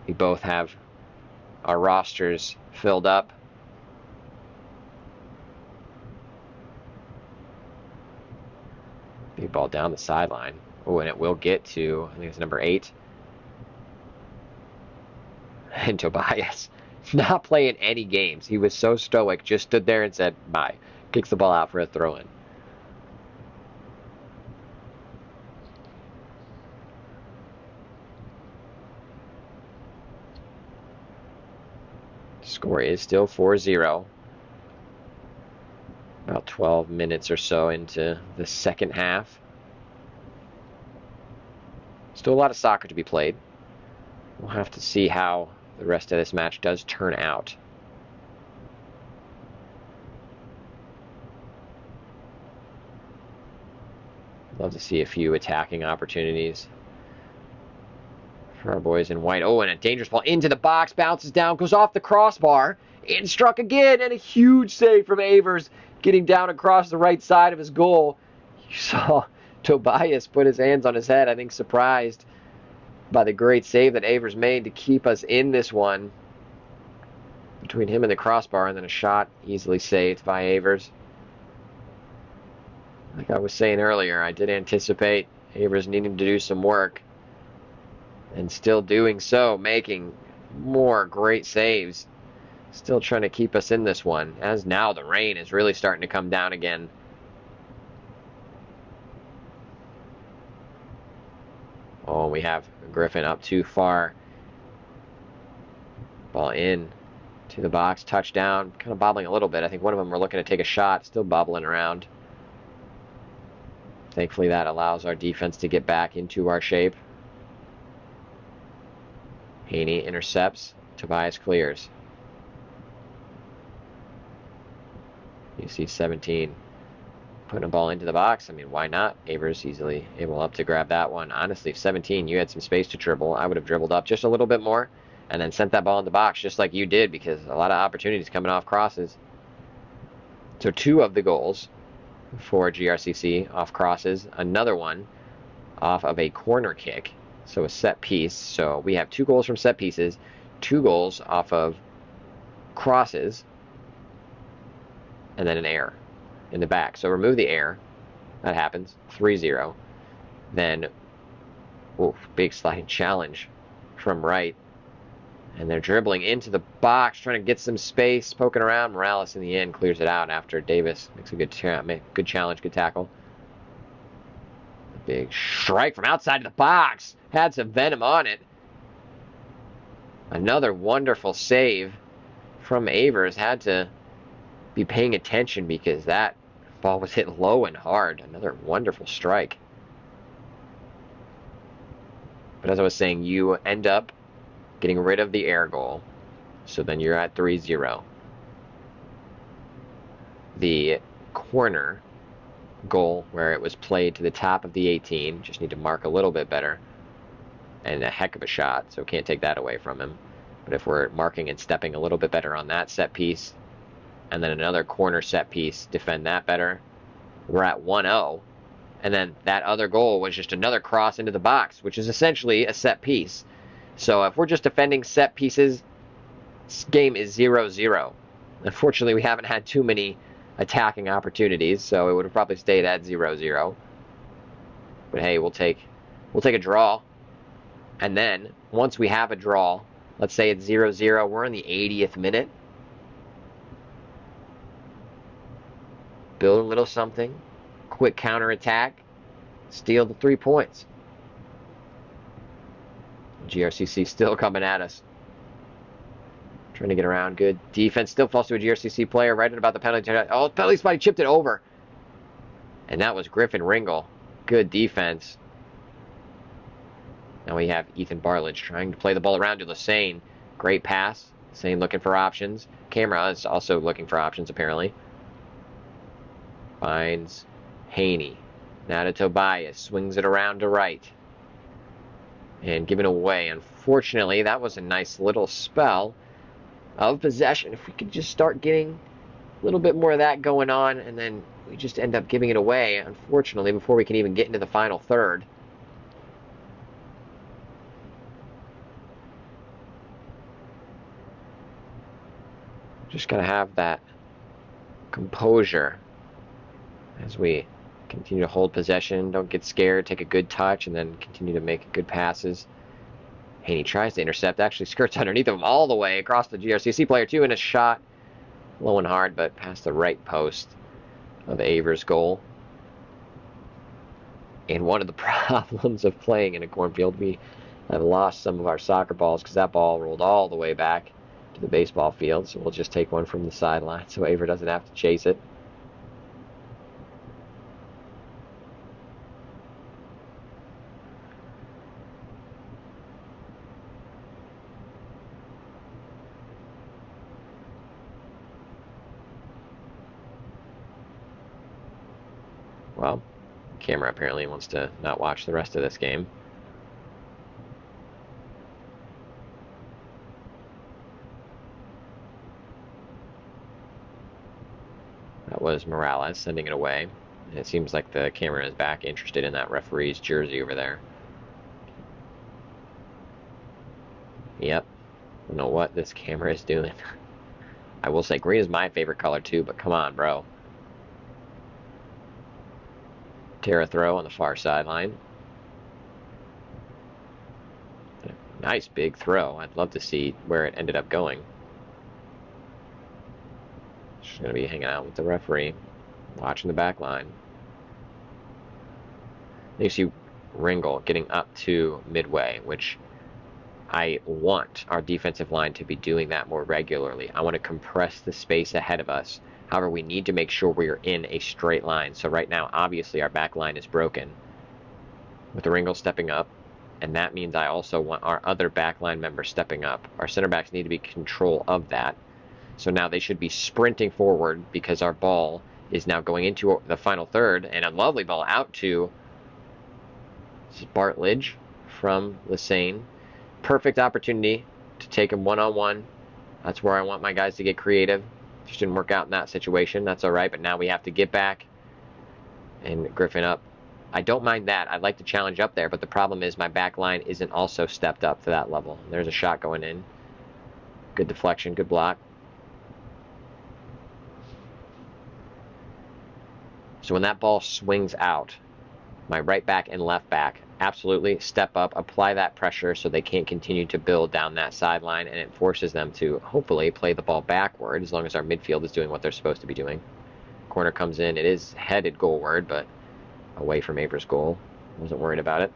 We both have our rosters filled up. Big ball down the sideline. Oh, and it will get to, I think it's number 8. And Tobias, not playing any games. He was so stoic, just stood there and said, bye. Kicks the ball out for a throw-in. Score is still 4-0. About 12 minutes or so into the second half. Still a lot of soccer to be played. We'll have to see how the rest of this match does turn out. Love to see a few attacking opportunities for our boys in white. Oh, and a dangerous ball into the box, bounces down, goes off the crossbar, and struck again, and a huge save from Avers, getting down across the right side of his goal. You saw Tobias put his hands on his head, I think surprised by the great save that Avers made to keep us in this one. Between him and the crossbar, and then a shot easily saved by Avers. Like I was saying earlier, I did anticipate Avers needing to do some work, and still doing so, making more great saves. Still trying to keep us in this one, as now the rain is really starting to come down again. Oh, we have Griffin up too far. Ball in to the box, touchdown, kind of bobbling a little bit. I think one of them were looking to take a shot, still bobbling around. Thankfully that allows our defense to get back into our shape. Haney intercepts, Tobias clears. You see 17 putting a ball into the box. I mean, why not? Avers easily able up to grab that one. Honestly, if 17, you had some space to dribble, I would have dribbled up just a little bit more and then sent that ball in the box just like you did, because a lot of opportunities coming off crosses. So 2 of the goals for GRCC off crosses, another one off of a corner kick, so a set piece. So we have 2 goals from set pieces, 2 goals off of crosses, and then an error in the back. So remove the error. That happens. 3-0. Then, big sliding challenge from right. And they're dribbling into the box, trying to get some space, poking around. Morales in the end clears it out after Davis makes a good challenge, good tackle. A big strike from outside of the box. Had some venom on it. Another wonderful save from Avers. Had to be paying attention because that ball was hit low and hard. Another wonderful strike. But as I was saying, you end up getting rid of the air goal. So then you're at 3-0. The corner goal where it was played to the top of the 18, just need to mark a little bit better. And a heck of a shot, so can't take that away from him. But if we're marking and stepping a little bit better on that set piece, and then another corner set piece, defend that better, we're at 1-0. And then that other goal was just another cross into the box, which is essentially a set piece. So if we're just defending set pieces, this game is 0-0. Unfortunately, we haven't had too many attacking opportunities, so it would have probably stayed at 0-0. But hey, we'll take a draw. And then, once we have a draw, let's say it's 0-0, we're in the 80th minute. Build a little something, quick counterattack, steal the 3 points. GRCC still coming at us. Trying to get around. Good defense. Still falls to a GRCC player right at about the penalty. Oh, penalty spot. He chipped it over. And that was Griffin Ringel. Good defense. Now we have Ethan Barlage trying to play the ball around to Lassane. Great pass. Lassane looking for options. Camera is also looking for options, apparently. Finds Haney. Now to Tobias. Swings it around to right. And given away. Unfortunately, that was a nice little spell of possession. If we could just start getting a little bit more of that going on, and then we just end up giving it away, unfortunately, before we can even get into the final third. Just gotta have that composure as we continue to hold possession. Don't get scared, take a good touch, and then continue to make good passes. Haney tries to intercept, actually skirts underneath of him all the way across the GRCC player too, and a shot low and hard, but past the right post of Avers' goal. And one of the problems of playing in a cornfield, we have lost some of our soccer balls because that ball rolled all the way back to the baseball field, so we'll just take one from the sideline so Aver doesn't have to chase it. Well, camera apparently wants to not watch the rest of this game. That was Morales sending it away. And it seems like the camera is back interested in that referee's jersey over there. Yep. I don't know what this camera is doing. I will say green is my favorite color too, but come on, bro. Terra throw on the far sideline. Nice big throw. I'd love to see where it ended up going. She's going to be hanging out with the referee, watching the back line. You see Ringle getting up to midway, which I want our defensive line to be doing that more regularly. I want to compress the space ahead of us. However, we need to make sure we are in a straight line. So right now, obviously, our back line is broken with the Ringle stepping up. And that means I also want our other backline members stepping up. Our center backs need to be in control of that. So now they should be sprinting forward because our ball is now going into the final third. And a lovely ball out to Bartlett from Lesane. Perfect opportunity to take him one-on-one. That's where I want my guys to get creative. Just didn't work out in that situation. That's all right. But now we have to get back and Griffin up. I don't mind that. I'd like to challenge up there, but the problem is my back line isn't also stepped up to that level. There's a shot going in. Good deflection, good block. So when that ball swings out, my right back and left back absolutely step up, apply that pressure so they can't continue to build down that sideline, and it forces them to hopefully play the ball backward as long as our midfield is doing what they're supposed to be doing. Corner comes in. It is headed goalward, but away from Avers' goal. Wasn't worried about it.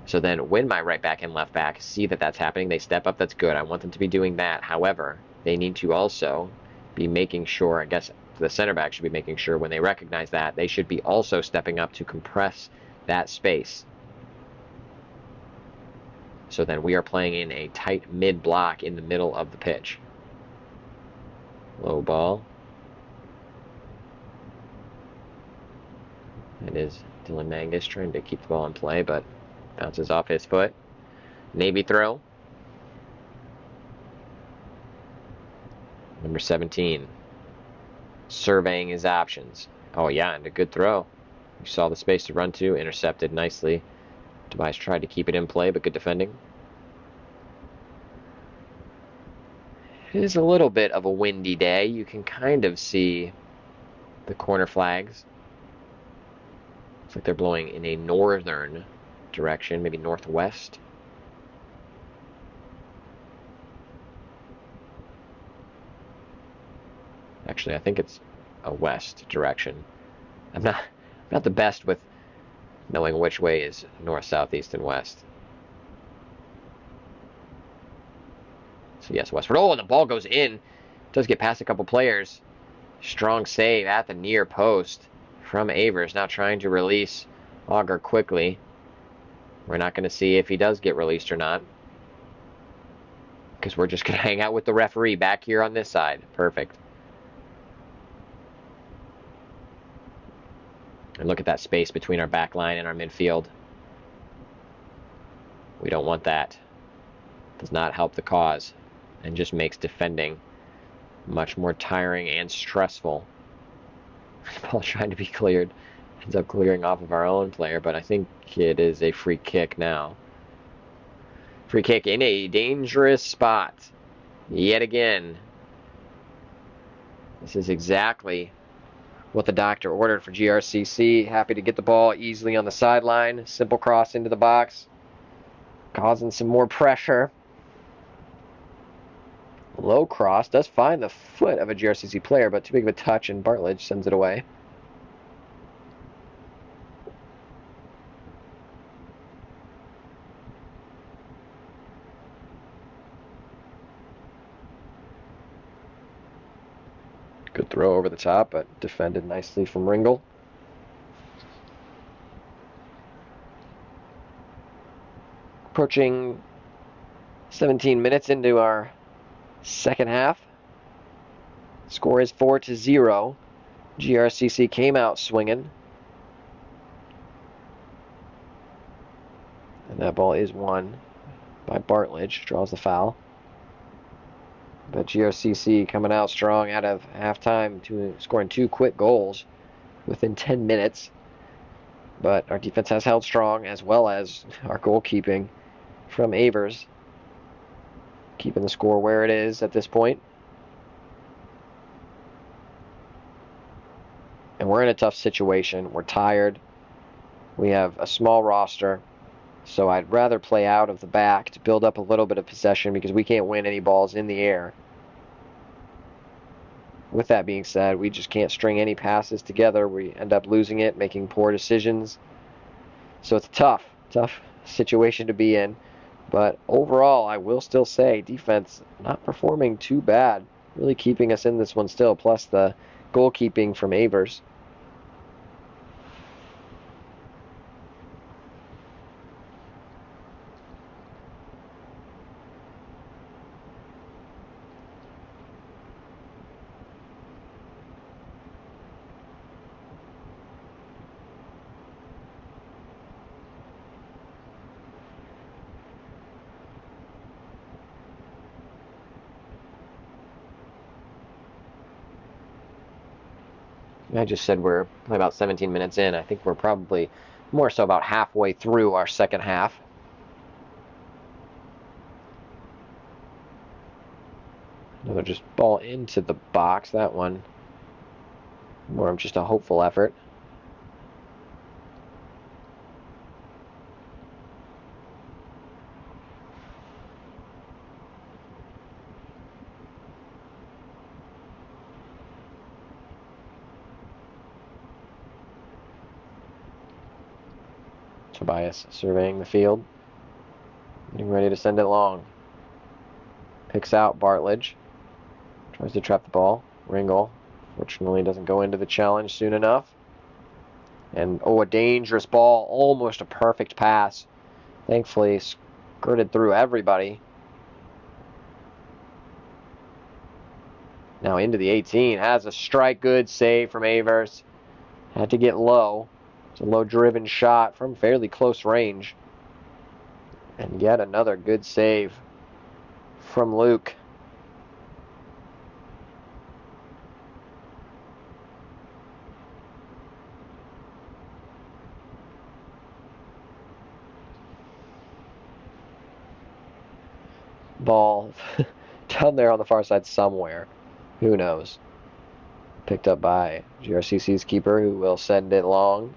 So then when my right back and left back see that that's happening, they step up. That's good. I want them to be doing that. However, they need to also be making sure, I guess the center back should be making sure when they recognize that, they should be also stepping up to compress that space. So then we are playing in a tight mid block in the middle of the pitch. Low ball. It is Dylan Mangus trying to keep the ball in play, but bounces off his foot. Navy throw. Number 17. Surveying his options. Oh yeah, and a good throw. You saw the space to run to, intercepted nicely. Tobias tried to keep it in play, but good defending. It is a little bit of a windy day. You can kind of see the corner flags. Looks like they're blowing in a northern direction, maybe northwest. Actually, I think it's a west direction. I'm not the best with knowing which way is north, south, east, and west. So yes, westward. Oh, and the ball goes in. Does get past a couple players. Strong save at the near post from Avers. Now trying to release Auger quickly. We're not going to see if he does get released or not, because we're just going to hang out with the referee back here on this side. Perfect. And look at that space between our back line and our midfield. We don't want that. Does not help the cause and just makes defending much more tiring and stressful. Ball trying to be cleared. Ends up clearing off of our own player, but I think it is a free kick now. Free kick in a dangerous spot. Yet again. This is exactly what the doctor ordered for GRCC. Happy to get the ball easily on the sideline. Simple cross into the box. Causing some more pressure. Low cross. Does find the foot of a GRCC player, but too big of a touch, and Bartlett sends it away. Good throw over the top, but defended nicely from Ringle. Approaching 17 minutes into our second half. Score is 4-0. GRCC came out swinging. And that ball is won by Bartlett. Draws the foul. But GRCC coming out strong out of halftime, scoring 2 quick goals within 10 minutes. But our defense has held strong, as well as our goalkeeping from Avers, keeping the score where it is at this point. And we're in a tough situation. We're tired. We have a small roster. So I'd rather play out of the back to build up a little bit of possession because we can't win any balls in the air. With that being said, we just can't string any passes together. We end up losing it, making poor decisions. So it's a tough situation to be in. But overall, I will still say defense not performing too bad. Really keeping us in this one still, plus the goalkeeping from Avers. I just said we're about 17 minutes in. I think we're probably more so about halfway through our second half. Another just ball into the box. That one more of just a hopeful effort. Tobias surveying the field, getting ready to send it long. Picks out Bartlett. Tries to trap the ball. Ringel, fortunately, doesn't go into the challenge soon enough. And, a dangerous ball. Almost a perfect pass. Thankfully, skirted through everybody. Now into the 18. Has a strike. Good save from Avers. Had to get low. It's a low-driven shot from fairly close range. And yet another good save from Luke. Ball down there on the far side somewhere. Who knows? Picked up by GRCC's keeper, who will send it long.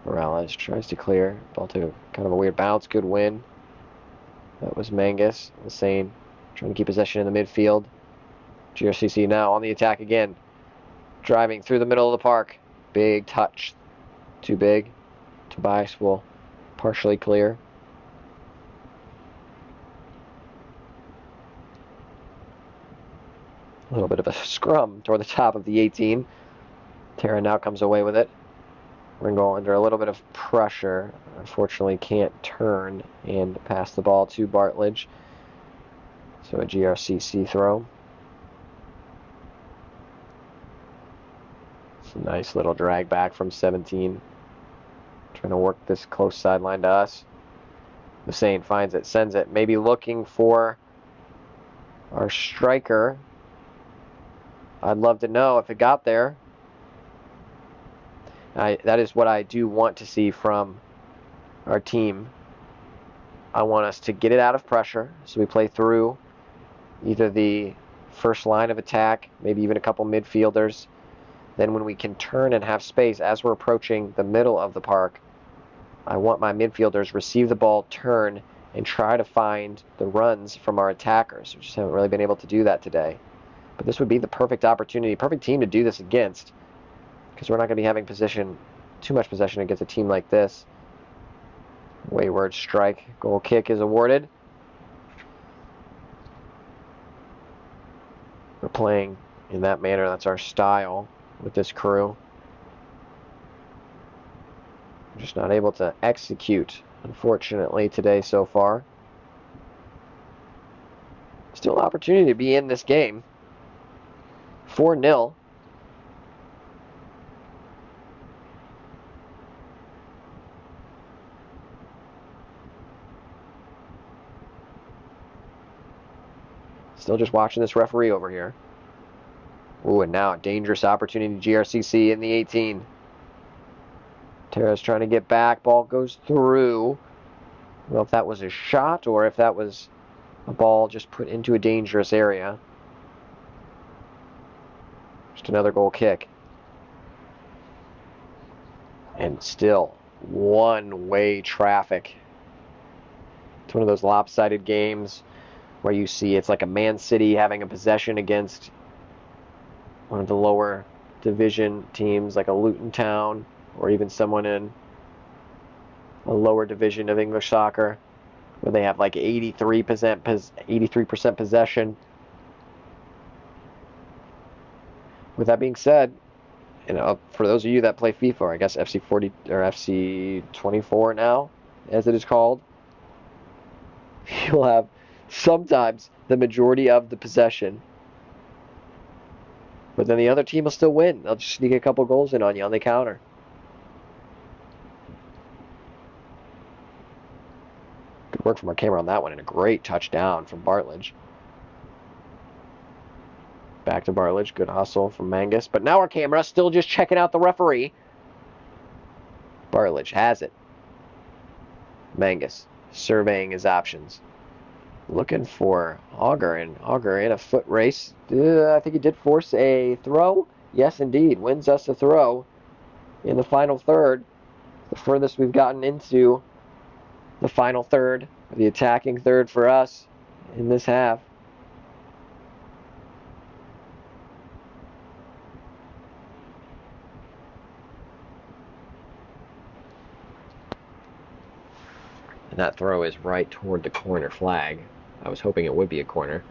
Morales tries to clear. Ball to kind of a weird bounce. Good win. That was Mangus. Insane. Trying to keep possession in the midfield. GRCC now on the attack again. Driving through the middle of the park. Big touch. Too big. Tobias will partially clear. A little bit of a scrum toward the top of the 18. Terra now comes away with it. Ringel under a little bit of pressure. Unfortunately can't turn and pass the ball to Bartlett. So a GRCC throw. It's a nice little drag back from 17. Trying to work this close sideline to us. Hussein finds it, sends it. Maybe looking for our striker. I'd love to know if it got there. That is what I do want to see from our team. I want us to get it out of pressure, so we play through either the first line of attack, maybe even a couple midfielders. Then when we can turn and have space as we're approaching the middle of the park, I want my midfielders receive the ball, turn, and try to find the runs from our attackers. We just haven't really been able to do that today. But this would be the perfect opportunity, perfect team to do this against, because we're not going to be having too much possession against a team like this. Wayward strike. Goal kick is awarded. We're playing in that manner. That's our style with this crew. We're just not able to execute, unfortunately, today so far. Still an opportunity to be in this game. 4-0. Still just watching this referee over here. Ooh, and now a dangerous opportunity. GRCC in the 18. Terra's trying to get back. Ball goes through. I don't know if that was a shot or if that was a ball just put into a dangerous area. Just another goal kick. And still one-way traffic. It's one of those lopsided games where you see it's like a Man City having a possession against one of the lower division teams like a Luton Town or even someone in a lower division of English soccer where they have like 83% possession. With that being said, for those of you that play FIFA, or I guess FC 40 or FC 24 now, as it is called, you'll have sometimes the majority of the possession, but then the other team will still win. They'll just sneak a couple goals in on you on the counter. Good work from our camera on that one, and a great touchdown from Bartlett. Back to Bartlett. Good hustle from Mangus. But now our camera still just checking out the referee. Bartlett has it. Mangus surveying his options. Looking for Auger, and Auger in a foot race. I think he did force a throw. Yes, indeed. Wins us a throw in the final third. The furthest we've gotten into the final third, the attacking third for us in this half. And that throw is right toward the corner flag. I was hoping it would be a corner.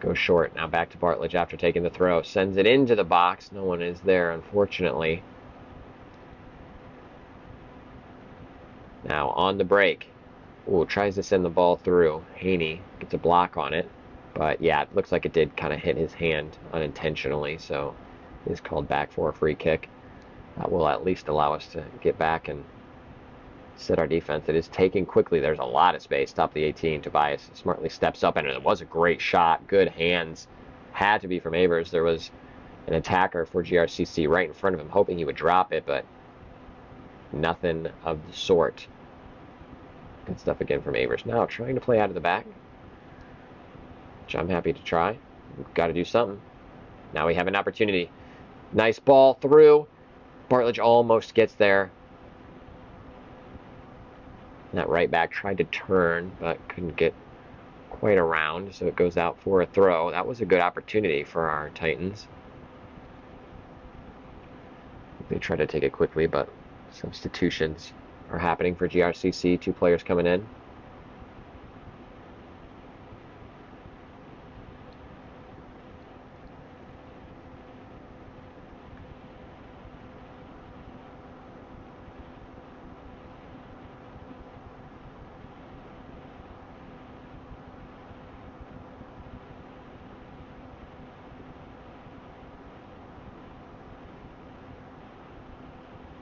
Goes short. Now back to Bartlett after taking the throw. Sends it into the box. No one is there, unfortunately. Now on the break. Ooh, tries to send the ball through. Haney gets a block on it. But yeah, it looks like it did kind of hit his hand unintentionally. So it is called back for a free kick. That will at least allow us to get back and set our defense. It is taken quickly. There's a lot of space. Top of the 18. Tobias smartly steps up, and it was a great shot. Good hands. Had to be from Avers. There was an attacker for GRCC right in front of him, hoping he would drop it, but nothing of the sort. Good stuff again from Avers. Now trying to play out of the back, which I'm happy to try. We've got to do something. Now we have an opportunity. Nice ball through. Bartlett almost gets there. That right back tried to turn, but couldn't get quite around, so it goes out for a throw. That was a good opportunity for our Titans. They tried to take it quickly, but substitutions are happening for GRCC. 2 players coming in.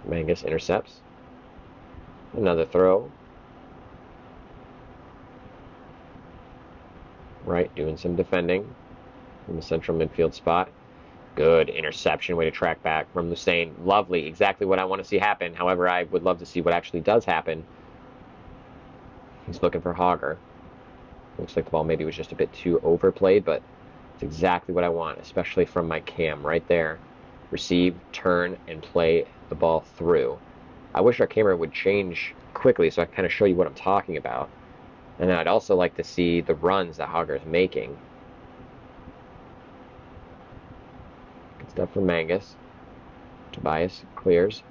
Mangus intercepts. Another throw. Right, doing some defending in the central midfield spot. Good interception. Way to track back from Lusain. Lovely. Exactly what I want to see happen. However, I would love to see what actually does happen. He's looking for Hogger. Looks like the ball maybe was just a bit too overplayed, but it's exactly what I want, especially from my cam right there. Receive, turn, and play the ball through. I wish our camera would change quickly so I can kind of show you what I'm talking about. And then I'd also like to see the runs that Hogger is making. Good stuff from Mangus. Tobias clears.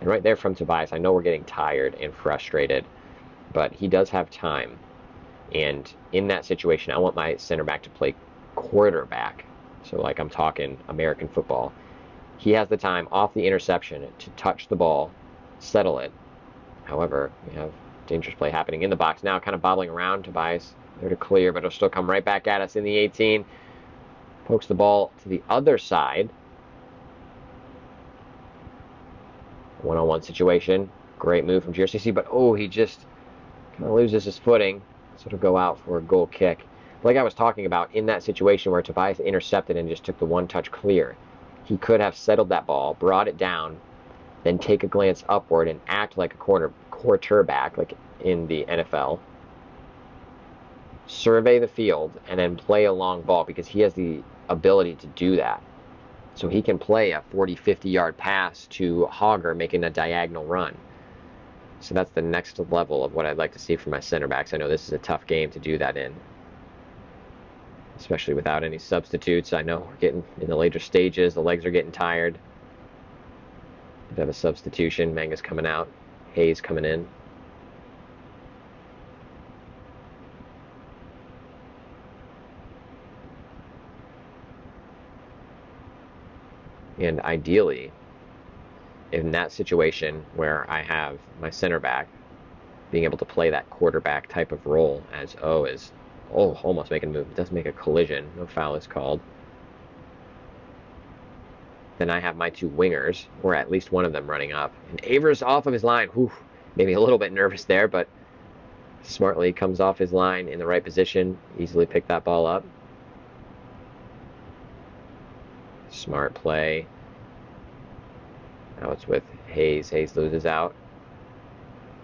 And right there from Tobias, I know we're getting tired and frustrated, but he does have time. And in that situation, I want my center back to play quarterback. So like I'm talking American football. He has the time off the interception to touch the ball, settle it. However, we have dangerous play happening in the box now, kind of bobbling around. Tobias there to clear, but it'll still come right back at us in the 18. Pokes the ball to the other side. One-on-one situation. Great move from GRCC, but oh, he just kind of loses his footing. So it'll go out for a goal kick. Like I was talking about in that situation where Tobias intercepted and just took the one-touch clear. He could have settled that ball, brought it down, then take a glance upward and act like a quarterback, like in the NFL. survey the field, and then play a long ball, because he has the ability to do that. So he can play a 40, 50-yard pass to Hogger, making a diagonal run. So that's the next level of what I'd like to see from my center backs. I know this is a tough game to do that in, especially without any substitutes. I know we're getting in the later stages. The legs are getting tired. We have a substitution. Manga's coming out. Hayes coming in. And ideally, in that situation where I have my center back being able to play that quarterback type of role, as O is almost making a move, doesn't make a collision, no foul is called, then I have my two wingers, or at least one of them, running up. And Avers off of his line. Whew, made me a little bit nervous there, but smartly comes off his line in the right position, easily picked that ball up. Smart play. Now it's with Hayes. Hayes loses out.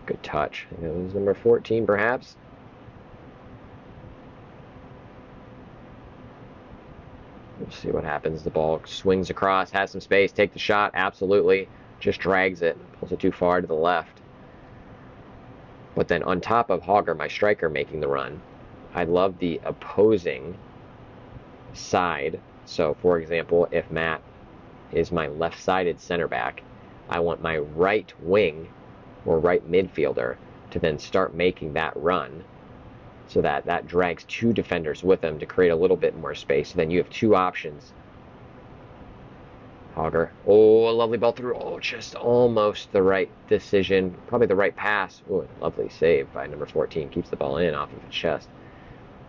Good touch. I think it was number 14, perhaps. We'll see what happens. The ball swings across, has some space, take the shot, absolutely. Just drags it, pulls it too far to the left. But then on top of Hogger, my striker, making the run, I love the opposing side. So, for example, if Matt is my left-sided center back, I want my right wing or right midfielder to then start making that run, so that drags two defenders with him to create a little bit more space. So then you have two options. Hogger. Oh, a lovely ball through. Oh, just almost the right decision. Probably the right pass. Oh, lovely save by number 14. Keeps the ball in off of his chest.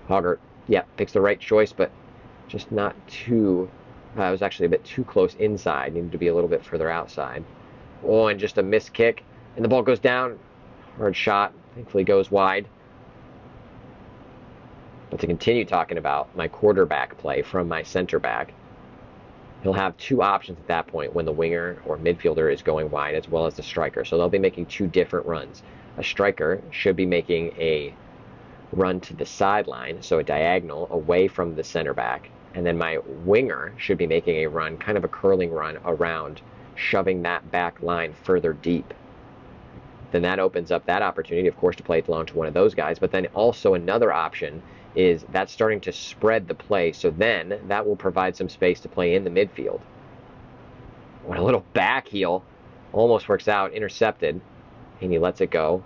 Hogger, yeah, picks the right choice, but just not too... it was actually a bit too close inside. Needed to be a little bit further outside. Oh, and just a missed kick. And the ball goes down. Hard shot. Thankfully goes wide. But to continue talking about my quarterback play from my center back, he'll have two options at that point when the winger or midfielder is going wide, as well as the striker. So they'll be making two different runs. A striker should be making a run to the sideline, so a diagonal away from the center back. And then my winger should be making a run, kind of a curling run around, shoving that back line further deep. Then that opens up that opportunity, of course, to play it along to one of those guys. But then also another option is that's starting to spread the play. So then that will provide some space to play in the midfield. What a little back heel. Almost works out. Intercepted. And he lets it go.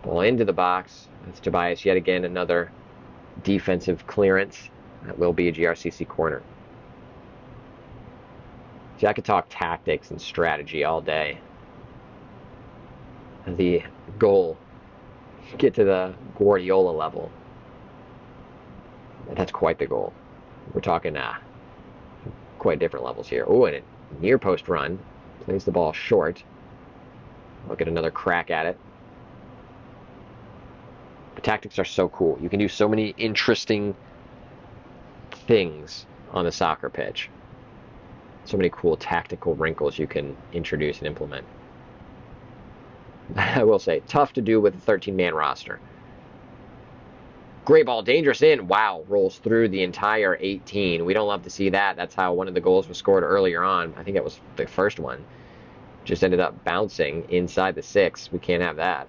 Ball into the box. That's Tobias yet again. Another defensive clearance. That will be a GRCC corner. See, I could talk tactics and strategy all day. The goal, get to the Guardiola level. That's quite the goal. We're talking quite different levels here. Oh, and a near post run. Plays the ball short. I'll get another crack at it. The tactics are so cool. You can do so many interesting things on the soccer pitch. So many cool tactical wrinkles you can introduce and implement. I will say, tough to do with a 13-man roster. Great ball, dangerous in. Wow, rolls through the entire 18. We don't love to see that. That's how one of the goals was scored earlier on. I think that was the first one. Just ended up bouncing inside the 6. We can't have that.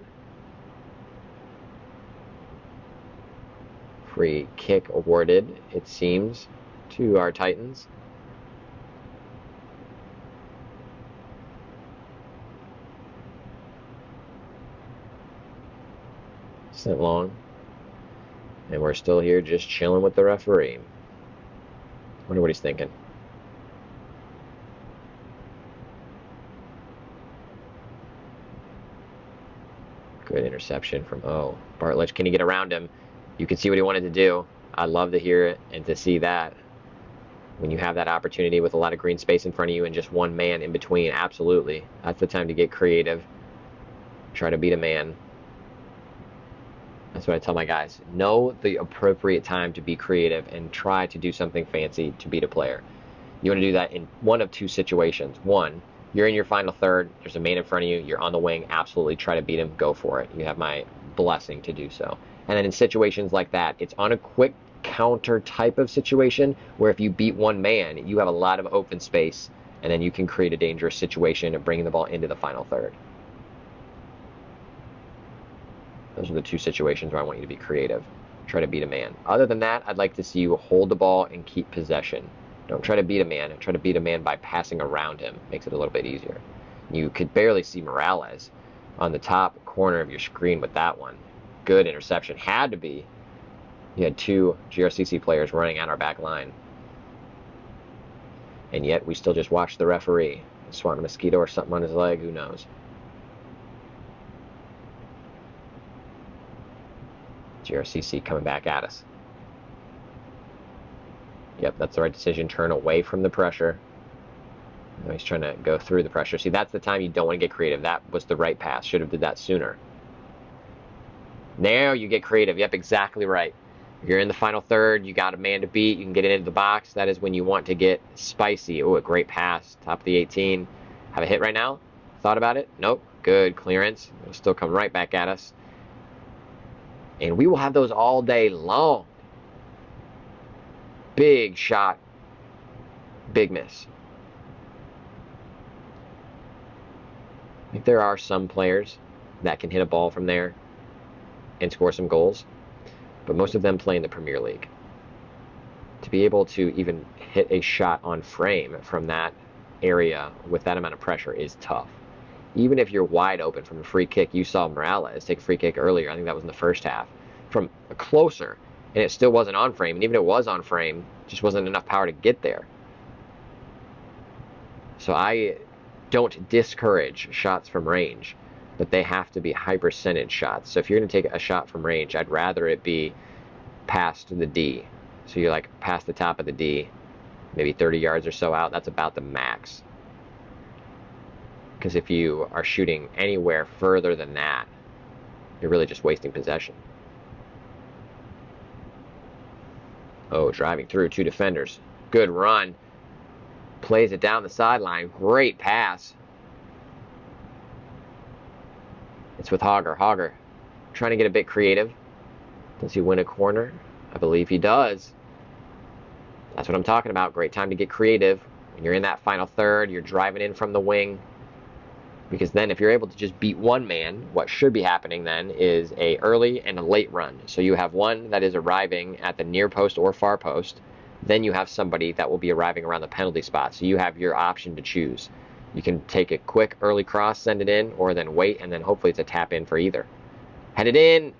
Free kick awarded, it seems, to our Titans. Sent long. And we're still here just chilling with the referee. Wonder what he's thinking. Good interception from Bartlett. Can he get around him? You can see what he wanted to do. I'd love to hear it and to see that. When you have that opportunity with a lot of green space in front of you and just one man in between, absolutely. That's the time to get creative. Try to beat a man. That's what I tell my guys. Know the appropriate time to be creative and try to do something fancy to beat a player. You want to do that in one of two situations. One, you're in your final third, there's a man in front of you, you're on the wing, absolutely try to beat him, go for it. You have my blessing to do so. And then in situations like that, it's on a quick counter type of situation where if you beat one man, you have a lot of open space, and then you can create a dangerous situation of bringing the ball into the final third. Those are the two situations where I want you to be creative. Try to beat a man. Other than that, I'd like to see you hold the ball and keep possession. Don't try to beat a man. Try to beat a man by passing around him. Makes it a little bit easier. You could barely see Morales on the top corner of your screen with that one. Good interception. Had to be. You had two GRCC players running at our back line. And yet we still just watched the referee. Swatting a mosquito or something on his leg. Who knows? GRCC coming back at us. Yep, that's the right decision. Turn away from the pressure. Now he's trying to go through the pressure. See, that's the time you don't want to get creative. That was the right pass. Should have did that sooner. Now you get creative. Yep, exactly right. You're in the final third. You got a man to beat. You can get it into the box. That is when you want to get spicy. Oh, a great pass. Top of the 18. Have a hit right now? Thought about it? Nope. Good clearance. It'll still come right back at us. And we will have those all day long. Big shot. Big miss. I think there are some players that can hit a ball from there and score some goals, but most of them play in the Premier League. To be able to even hit a shot on frame from that area with that amount of pressure is tough. Even if you're wide open from a free kick, you saw Morales take a free kick earlier, I think that was in the first half, from closer, and it still wasn't on frame, and even if it was on frame, just wasn't enough power to get there. So I don't discourage shots from range, but they have to be high percentage shots. So if you're going to take a shot from range, I'd rather it be past the D. So you're like past the top of the D, maybe 30 yards or so out. That's about the max. Because if you are shooting anywhere further than that, you're really just wasting possession. Oh, driving through two defenders. Good run. Plays it down the sideline. Great pass. It's with Hogger. Hogger trying to get a bit creative. Does he win a corner? I believe he does. That's what I'm talking about. Great time to get creative. When you're in that final third, you're driving in from the wing. Because then if you're able to just beat one man, what should be happening then is a early and a late run. So you have one that is arriving at the near post or far post. Then you have somebody that will be arriving around the penalty spot. So you have your option to choose. You can take a quick early cross, send it in, or then wait, and then hopefully it's a tap in for either. Headed in.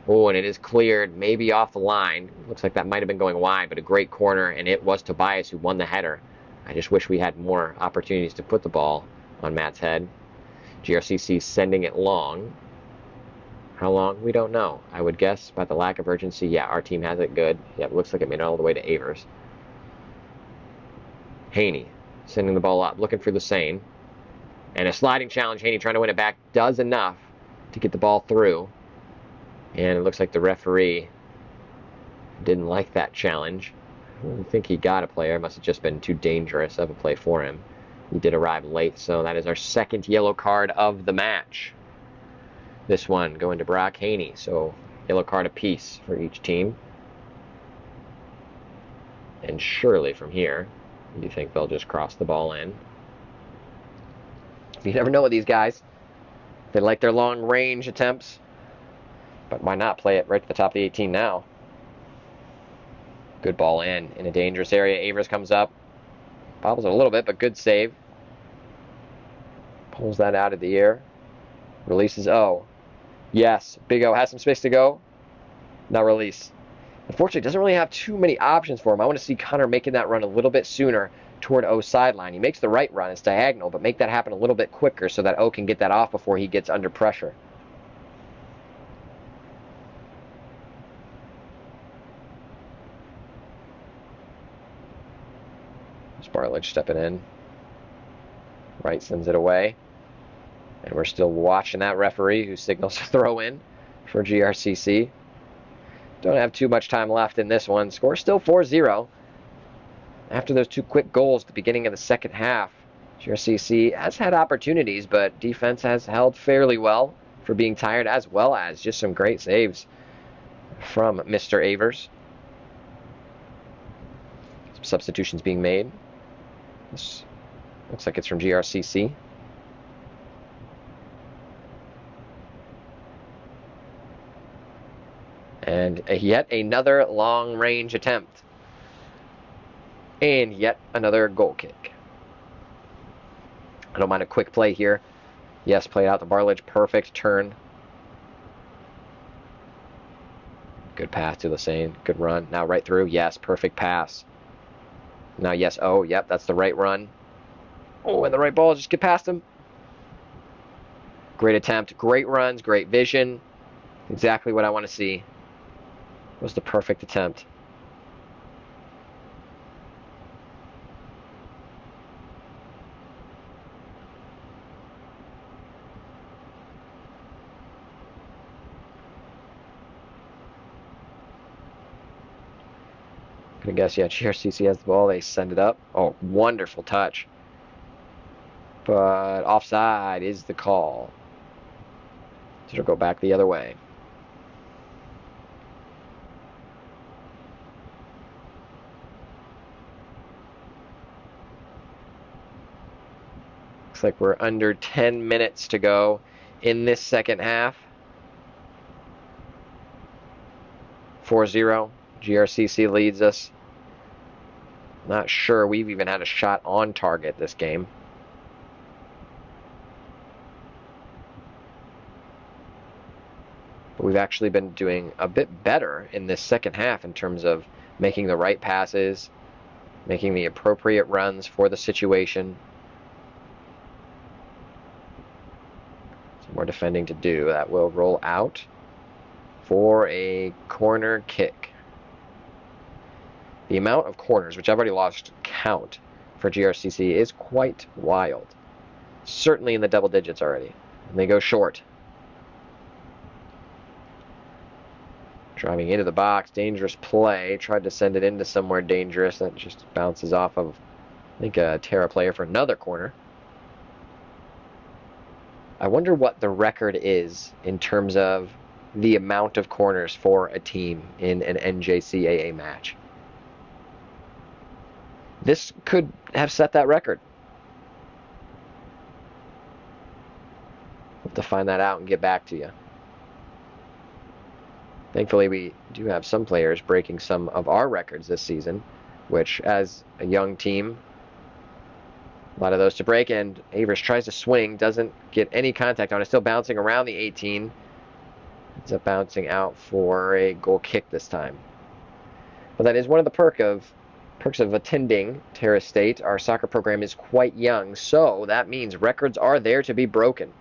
Oh, and it is cleared, maybe off the line. Looks like that might have been going wide, but a great corner, and it was Tobias who won the header. I just wish we had more opportunities to put the ball on Matt's head. GRCC sending it long. How long? We don't know. I would guess by the lack of urgency, yeah, our team has it good. Yeah, it looks like it made it all the way to Avers. Haney sending the ball up, looking for the same. And a sliding challenge. Haney trying to win it back. Does enough to get the ball through. And it looks like the referee didn't like that challenge. I don't think he got a player. It must have just been too dangerous of a play for him. He did arrive late, so that is our second yellow card of the match. This one going to Brock Haney, so yellow card apiece for each team. And surely from here, you think they'll just cross the ball in. You never know with these guys. They like their long range attempts, but why not play it right to the top of the 18 now? Good ball in a dangerous area. Avers comes up. Bobbles it a little bit, but good save. Pulls that out of the air. Releases O. Yes, Big O has some space to go. Now release. Unfortunately, doesn't really have too many options for him. I want to see Connor making that run a little bit sooner toward O's sideline. He makes the right run. It's diagonal, but make that happen a little bit quicker so that O can get that off before he gets under pressure. Sparlich stepping in. Wright sends it away. And we're still watching that referee who signals a throw in for GRCC. Don't have too much time left in this one. Score still 4-0. After those two quick goals at the beginning of the second half, GRCC has had opportunities, but defense has held fairly well. for being tired, as well as just some great saves from Mr. Avers. Some substitutions being made. This looks like it's from GRCC. And yet another long-range attempt. And yet another goal kick. I don't mind a quick play here. Yes, played out to Bartlett. Perfect turn. Good pass to Lassane. Good run. Now right through. Yes, perfect pass. Now, yes. Oh, yep, that's the right run. Oh, and the right ball. Just get past him. Great attempt. Great runs. Great vision. Exactly what I want to see. Was the perfect attempt. I guess, yeah, GRCC has the ball. They send it up. Oh, wonderful touch. But offside is the call. So it'll go back the other way. Looks like we're under 10 minutes to go in this second half. 4-0. GRCC leads us. Not sure we've even had a shot on target this game. But we've actually been doing a bit better in this second half in terms of making the right passes, making the appropriate runs for the situation. Some more defending to do. That will roll out for a corner kick. The amount of corners, which I've already lost count for GRCC, is quite wild. Certainly in the double digits already. And they go short. Driving into the box, dangerous play. Tried to send it into somewhere dangerous. That just bounces off of, I think, a Terra player for another corner. I wonder what the record is in terms of the amount of corners for a team in an NJCAA match. This could have set that record. We'll have to find that out and get back to you. Thankfully, we do have some players breaking some of our records this season, which, as a young team, a lot of those to break, and Avers tries to swing, doesn't get any contact on it, still bouncing around the 18. Ends up bouncing out for a goal kick this time. But that is one of the perks of attending Terra State. Our soccer program is quite young, so that means records are there to be broken.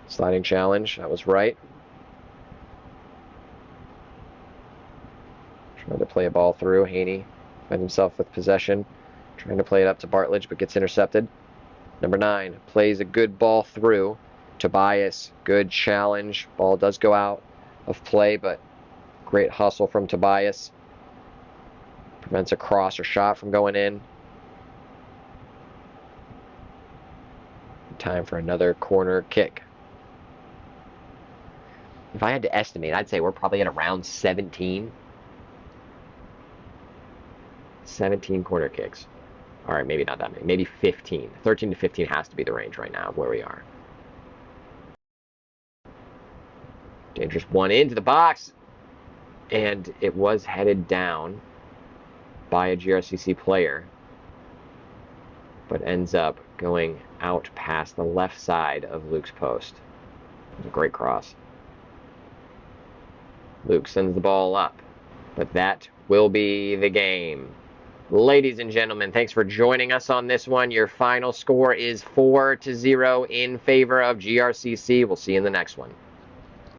Sliding challenge, that was right. Trying to play a ball through. Haney finds himself with possession. Trying to play it up to Bartlett, but gets intercepted. Number 9 plays a good ball through. Tobias, good challenge. Ball does go out of play, but great hustle from Tobias. Prevents a cross or shot from going in. Time for another corner kick. If I had to estimate, I'd say we're probably at around 17. 17 corner kicks. All right, maybe not that many. Maybe 15. 13 to 15 has to be the range right now of where we are. Dangerous one into the box. And it was headed down by a GRCC player, but ends up going out past the left side of Luke's post. It was a great cross. Luke sends the ball up, but that will be the game. Ladies and gentlemen, thanks for joining us on this one. Your final score is 4-0 in favor of GRCC. We'll see you in the next one.